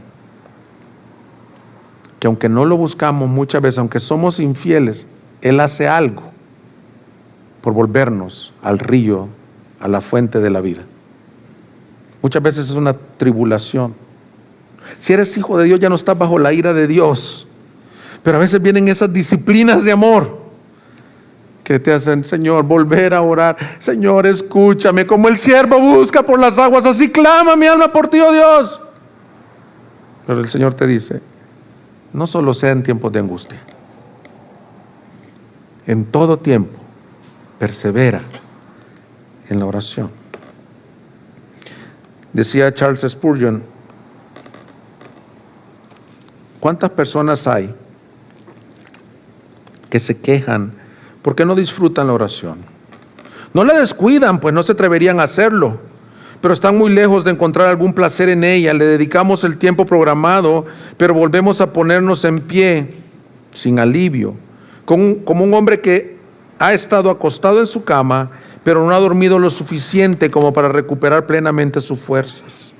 que, aunque no lo buscamos muchas veces, aunque somos infieles, Él hace algo por volvernos al río, a la fuente de la vida. Muchas veces es una tribulación. Si eres hijo de Dios, ya no estás bajo la ira de Dios. Pero a veces vienen esas disciplinas de amor que te hacen, Señor, volver a orar. Señor, escúchame, como el siervo busca por las aguas, así clama mi alma por ti, oh Dios. Pero el Señor te dice, no solo sea en tiempos de angustia, en todo tiempo persevera en la oración. Decía Charles Spurgeon, ¿cuántas personas hay que se quejan porque no disfrutan la oración? No la descuidan, pues no se atreverían a hacerlo, pero están muy lejos de encontrar algún placer en ella. Le dedicamos el tiempo programado, pero volvemos a ponernos en pie sin alivio, como un hombre que ha estado acostado en su cama, pero no ha dormido lo suficiente como para recuperar plenamente sus fuerzas.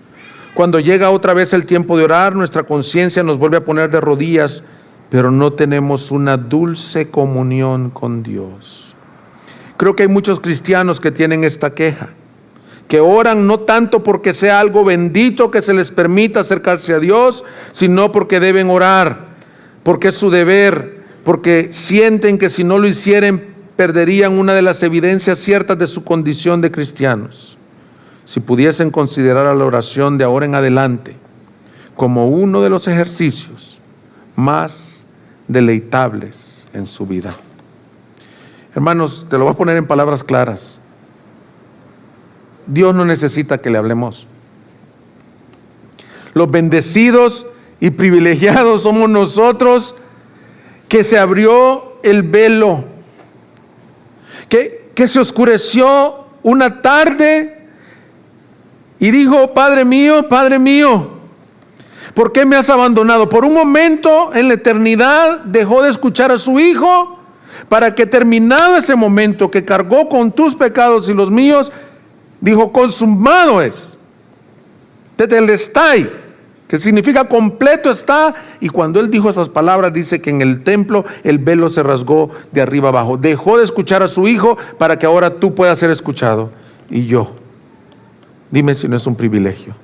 Cuando llega otra vez el tiempo de orar, nuestra conciencia nos vuelve a poner de rodillas, pero no tenemos una dulce comunión con Dios. Creo que hay muchos cristianos que tienen esta queja, que oran no tanto porque sea algo bendito que se les permita acercarse a Dios, sino porque deben orar, porque es su deber, porque sienten que si no lo hicieran perderían una de las evidencias ciertas de su condición de cristianos. Si pudiesen considerar a la oración de ahora en adelante como uno de los ejercicios más deleitables en su vida. Hermanos, te lo voy a poner en palabras claras. Dios no necesita que le hablemos. Los bendecidos y privilegiados somos nosotros, que se abrió el velo, que se oscureció una tarde y dijo, Padre mío, ¿por qué me has abandonado? Por un momento en la eternidad dejó de escuchar a su Hijo, para que terminado ese momento que cargó con tus pecados y los míos, dijo, consumado es, tetelestai, que significa completo está. Y cuando él dijo esas palabras, dice que en el templo el velo se rasgó de arriba abajo. Dejó de escuchar a su Hijo para que ahora tú puedas ser escuchado. Y yo, dime si no es un privilegio.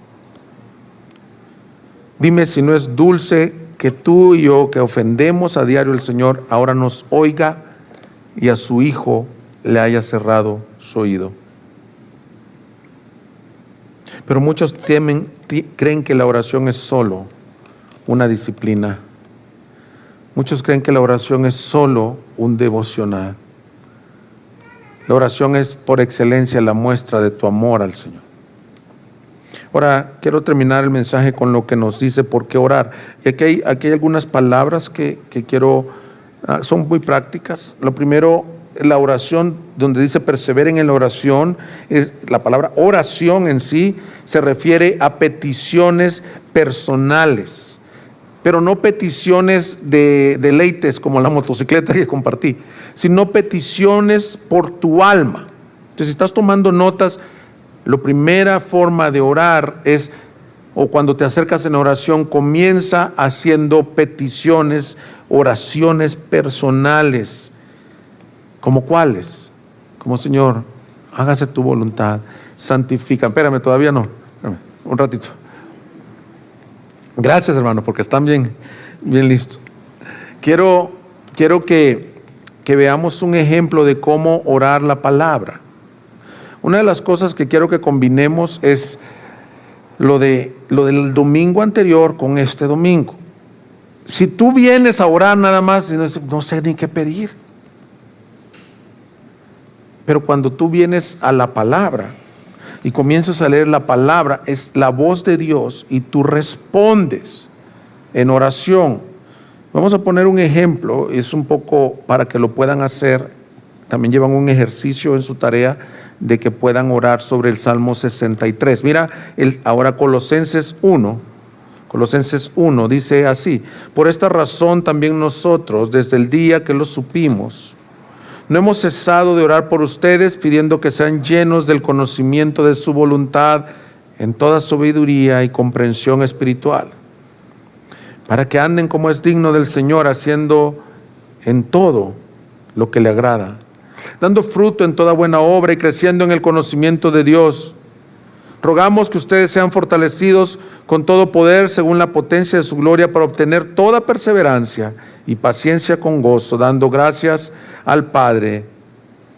Dime si no es dulce que tú y yo, que ofendemos a diario al Señor, ahora nos oiga y a su Hijo le haya cerrado su oído. Pero muchos creen que la oración es solo una disciplina. Muchos creen que la oración es solo un devocional. La oración es por excelencia la muestra de tu amor al Señor. Ahora, quiero terminar el mensaje con lo que nos dice por qué orar. Y aquí hay algunas palabras que quiero, son muy prácticas. Lo primero, la oración, donde dice perseveren en la oración, es la palabra oración en sí se refiere a peticiones personales, pero no peticiones de deleites como la motocicleta que compartí, sino peticiones por tu alma. Entonces, si estás tomando notas, la primera forma de orar es, o cuando te acercas en oración, comienza haciendo peticiones, oraciones personales. ¿Como cuáles? Como Señor, hágase tu voluntad, santifica. Espérame, todavía no. Espérame, un ratito. Gracias, hermano, porque están bien listos. Quiero que veamos un ejemplo de cómo orar la palabra. Una de las cosas que quiero que combinemos es lo del domingo anterior con este domingo. Si tú vienes a orar nada más, no sé ni qué pedir. Pero cuando tú vienes a la palabra y comienzas a leer la palabra, es la voz de Dios y tú respondes en oración. Vamos a poner un ejemplo, es un poco para que lo puedan hacer. También llevan un ejercicio en su tarea de que puedan orar sobre el Salmo 63. Mira, ahora Colosenses 1 dice así: por esta razón también nosotros, desde el día que lo supimos, no hemos cesado de orar por ustedes, pidiendo que sean llenos del conocimiento de su voluntad en toda sabiduría y comprensión espiritual, para que anden como es digno del Señor, haciendo en todo lo que le agrada, dando fruto en toda buena obra y creciendo en el conocimiento de Dios. Rogamos que ustedes sean fortalecidos con todo poder según la potencia de su gloria para obtener toda perseverancia y paciencia con gozo, dando gracias al Padre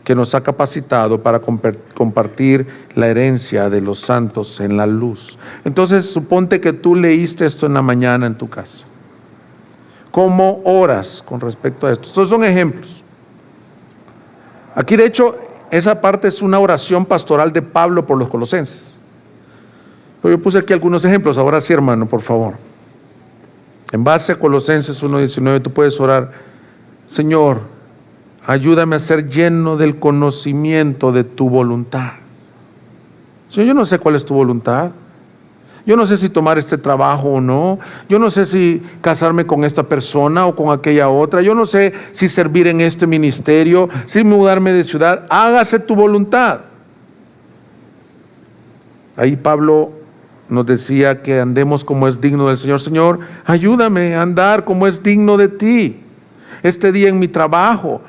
que nos ha capacitado para compartir la herencia de los santos en la luz. Entonces, suponte que tú leíste esto en la mañana en tu casa. ¿Cómo oras con respecto a esto? Estos son ejemplos. Aquí, de hecho, esa parte es una oración pastoral de Pablo por los colosenses. Pero yo puse aquí algunos ejemplos. Ahora sí, hermano, por favor. En base a Colosenses 1:19, tú puedes orar: Señor, ayúdame a ser lleno del conocimiento de tu voluntad. Señor, yo no sé cuál es tu voluntad. Yo no sé si tomar este trabajo o no. Yo no sé si casarme con esta persona o con aquella otra. Yo no sé si servir en este ministerio, si mudarme de ciudad. Hágase tu voluntad. Ahí Pablo nos decía que andemos como es digno del Señor. Señor, ayúdame a andar como es digno de ti. Este día en mi trabajo,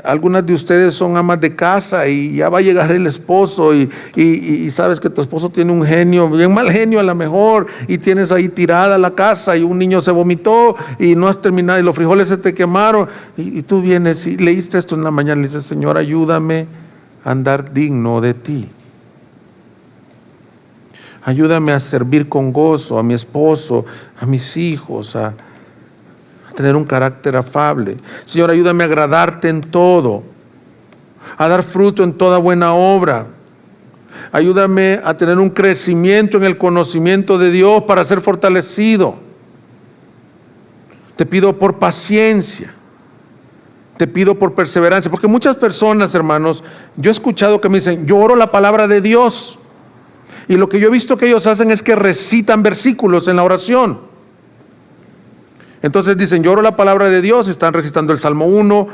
algunas de ustedes son amas de casa y ya va a llegar el esposo y sabes que tu esposo tiene un genio, bien mal genio a lo mejor, y tienes ahí tirada la casa y un niño se vomitó y no has terminado y los frijoles se te quemaron y tú vienes y leíste esto en la mañana y le dices: Señor, ayúdame a andar digno de ti. Ayúdame a servir con gozo a mi esposo, a mis hijos, a tener un carácter afable. Señor, ayúdame a agradarte en todo, a dar fruto en toda buena obra. Ayúdame a tener un crecimiento en el conocimiento de Dios para ser fortalecido. Te pido por paciencia, te pido por perseverancia, porque muchas personas, hermanos, yo he escuchado que me dicen: yo oro la palabra de Dios, y lo que yo he visto que ellos hacen es que recitan versículos en la oración. Entonces dicen: yo oro la palabra de Dios, están recitando el Salmo 1.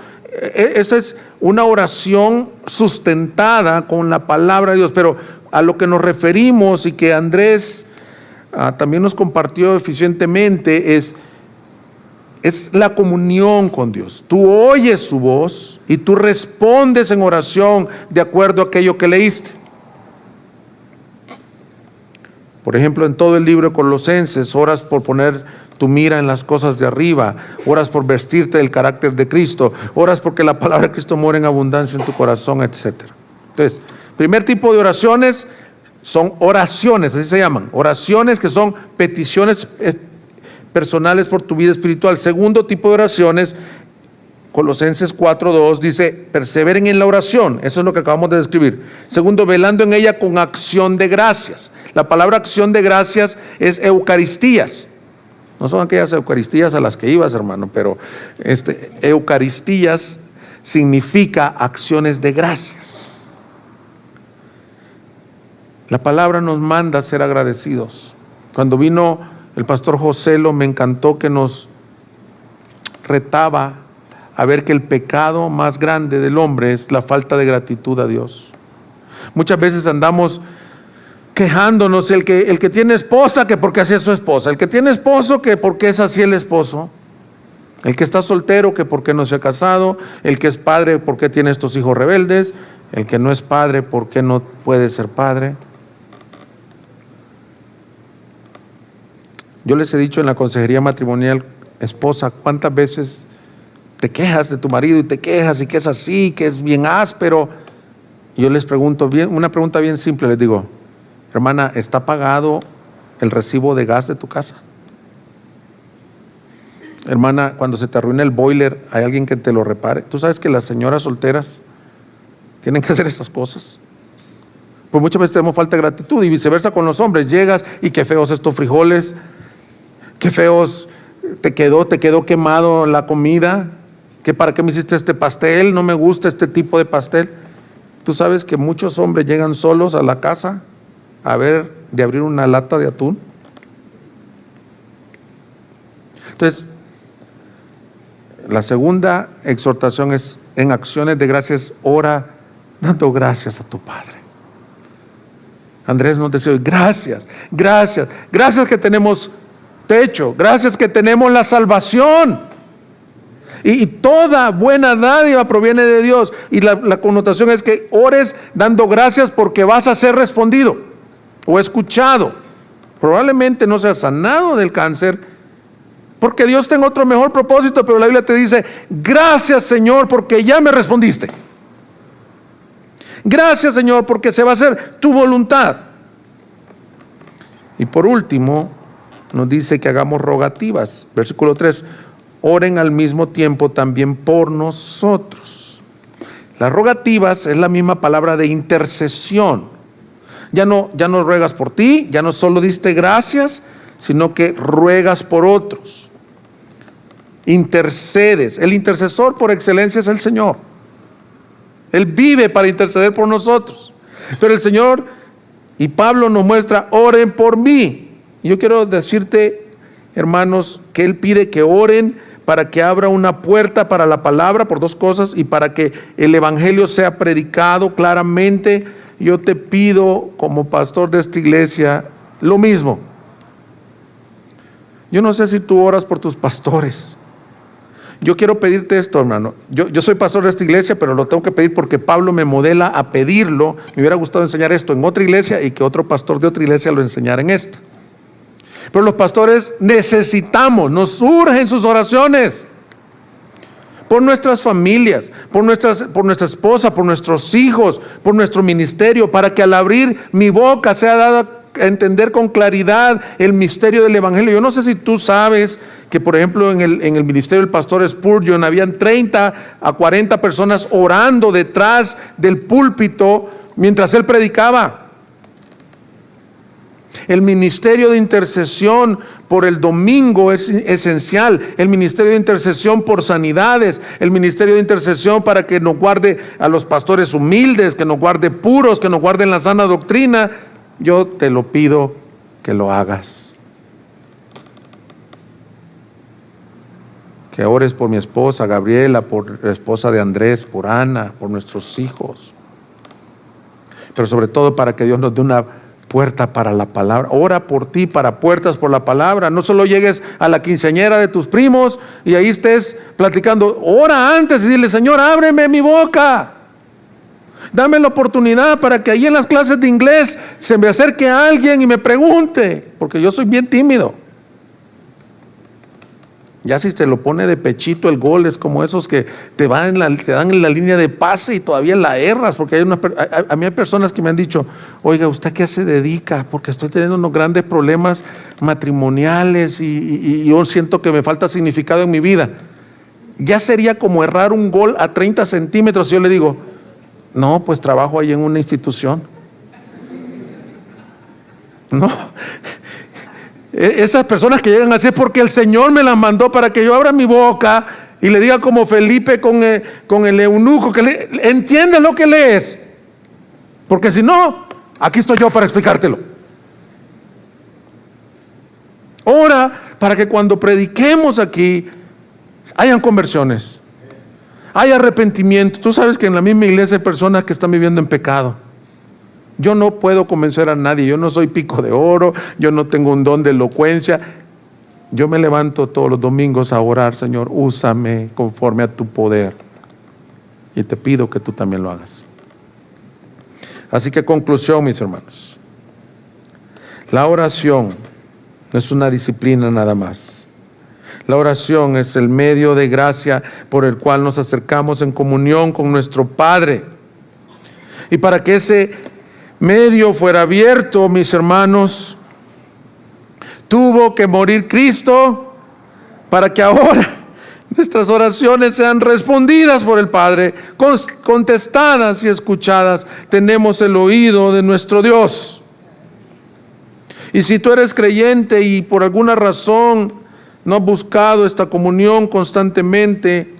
Esa es una oración sustentada con la palabra de Dios. Pero a lo que nos referimos y que Andrés también nos compartió eficientemente es la comunión con Dios. Tú oyes su voz y tú respondes en oración de acuerdo a aquello que leíste. Por ejemplo, en todo el libro de Colosenses, oras por poner tu mira en las cosas de arriba, oras por vestirte del carácter de Cristo, oras porque la palabra de Cristo muere en abundancia en tu corazón, etc. Entonces, primer tipo de oraciones son oraciones, así se llaman, oraciones que son peticiones personales por tu vida espiritual. Segundo tipo de oraciones, Colosenses 4:2 dice: perseveren en la oración. Eso es lo que acabamos de describir. Segundo, velando en ella con acción de gracias. La palabra acción de gracias es eucaristías. No son aquellas eucaristías a las que ibas, hermano, pero eucaristías significa acciones de gracias. La palabra nos manda a ser agradecidos. Cuando vino el pastor Joselo, me encantó que nos retaba a ver que el pecado más grande del hombre es la falta de gratitud a Dios. Muchas veces andamos quejándonos: el que tiene esposa, que porque así es su esposa; el que tiene esposo, que porque es así el esposo; el que está soltero, que porque no se ha casado; el que es padre, porque tiene estos hijos rebeldes; el que no es padre, porque no puede ser padre. Yo les he dicho en la consejería matrimonial: esposa, ¿cuántas veces te quejas de tu marido y te quejas y que es así, que es bien áspero? Yo les pregunto, una pregunta bien simple, les digo: hermana, ¿está pagado el recibo de gas de tu casa? Hermana, cuando se te arruina el boiler, ¿hay alguien que te lo repare? ¿Tú sabes que las señoras solteras tienen que hacer esas cosas? Pues muchas veces tenemos falta de gratitud, y viceversa con los hombres. Llegas y qué feos estos frijoles, qué feos te quedó quemado la comida, que para qué me hiciste este pastel, no me gusta este tipo de pastel. Tú sabes que muchos hombres llegan solos a la casa de abrir una lata de atún. Entonces, la segunda exhortación es: en acciones de gracias, ora dando gracias a tu Padre. Andrés nos decía hoy: gracias que tenemos techo, gracias que tenemos la salvación, Y toda buena dádiva proviene de Dios. Y la connotación es que ores dando gracias porque vas a ser respondido o escuchado. Probablemente no seas sanado del cáncer, porque Dios tenga otro mejor propósito, pero la Biblia te dice, gracias Señor porque ya me respondiste. Gracias Señor porque se va a hacer tu voluntad. Y por último, nos dice que hagamos rogativas. Versículo 3, oren al mismo tiempo también por nosotros. Las rogativas es la misma palabra de intercesión. Ya no ruegas por ti, ya no solo diste gracias, sino que ruegas por otros. Intercedes. El intercesor por excelencia es el Señor. Él vive para interceder por nosotros. Pero el Señor y Pablo nos muestra, oren por mí. Y yo quiero decirte, hermanos, que Él pide que oren para que abra una puerta para la palabra, por dos cosas, y para que el evangelio sea predicado claramente. Yo te pido como pastor de esta iglesia lo mismo. Yo no sé si tú oras por tus pastores. Yo quiero pedirte esto, hermano. Yo soy pastor de esta iglesia, pero lo tengo que pedir porque Pablo me modela a pedirlo. Me hubiera gustado enseñar esto en otra iglesia y que otro pastor de otra iglesia lo enseñara en esta. Pero los pastores necesitamos, nos urgen sus oraciones por nuestras familias, por nuestra esposa, por nuestros hijos, por nuestro ministerio, para que al abrir mi boca sea dada a entender con claridad el misterio del evangelio. Yo no sé si tú sabes que, por ejemplo, en el ministerio del pastor Spurgeon habían 30 a 40 personas orando detrás del púlpito mientras él predicaba. El ministerio de intercesión por el domingo es esencial. El ministerio de intercesión por sanidades. El ministerio de intercesión para que nos guarde a los pastores humildes, que nos guarde puros, que nos guarde en la sana doctrina. Yo te lo pido que lo hagas. Que ores por mi esposa Gabriela, por la esposa de Andrés, por Ana, por nuestros hijos. Pero sobre todo para que Dios nos dé una puerta para la palabra. Ora por ti para puertas por la palabra. No solo llegues a la quinceañera de tus primos y ahí estés platicando. Ora antes y dile, Señor, ábreme mi boca. Dame la oportunidad para que ahí en las clases de inglés se me acerque a alguien y me pregunte, porque yo soy bien tímido. Ya si te lo pone de pechito el gol, es como esos que te dan en la línea de pase y todavía la erras, porque a mí hay personas que me han dicho, oiga, ¿usted a qué se dedica? Porque estoy teniendo unos grandes problemas matrimoniales y yo siento que me falta significado en mi vida. Ya sería como errar un gol a 30 centímetros. Yo le digo, no, pues trabajo ahí en una institución. No. Esas personas que llegan así es porque el Señor me las mandó para que yo abra mi boca y le diga como Felipe con el eunuco, que entiende lo que lees. Porque si no, aquí estoy yo para explicártelo. Ora para que cuando prediquemos aquí hayan conversiones, hay arrepentimiento. Tú sabes que en la misma iglesia hay personas que están viviendo en pecado. Yo no puedo convencer a nadie, yo no soy pico de oro, yo no tengo un don de elocuencia. Yo me levanto todos los domingos a orar, Señor, úsame conforme a tu poder. Y te pido que tú también lo hagas. Así que conclusión, mis hermanos. La oración no es una disciplina nada más. La oración es el medio de gracia por el cual nos acercamos en comunión con nuestro Padre. Y para que ese medio fuera abierto, mis hermanos, tuvo que morir Cristo para que ahora nuestras oraciones sean respondidas por el Padre, contestadas y escuchadas. Tenemos el oído de nuestro Dios. Y si tú eres creyente y por alguna razón no has buscado esta comunión constantemente,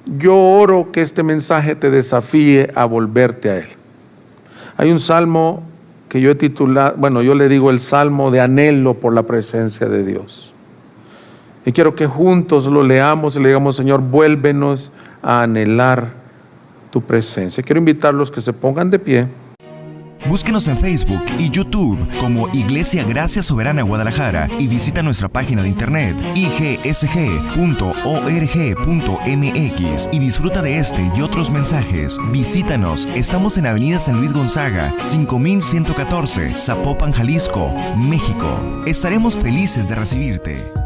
yo oro que este mensaje te desafíe a volverte a Él. Hay un salmo que yo he titulado, yo le digo el salmo de anhelo por la presencia de Dios. Y quiero que juntos lo leamos y le digamos, Señor, vuélvenos a anhelar tu presencia. Quiero invitarlos que se pongan de pie. Búsquenos en Facebook y YouTube como Iglesia Gracia Soberana Guadalajara y visita nuestra página de internet igsg.org.mx y disfruta de este y otros mensajes. Visítanos, estamos en Avenida San Luis Gonzaga, 5114, Zapopan, Jalisco, México. Estaremos felices de recibirte.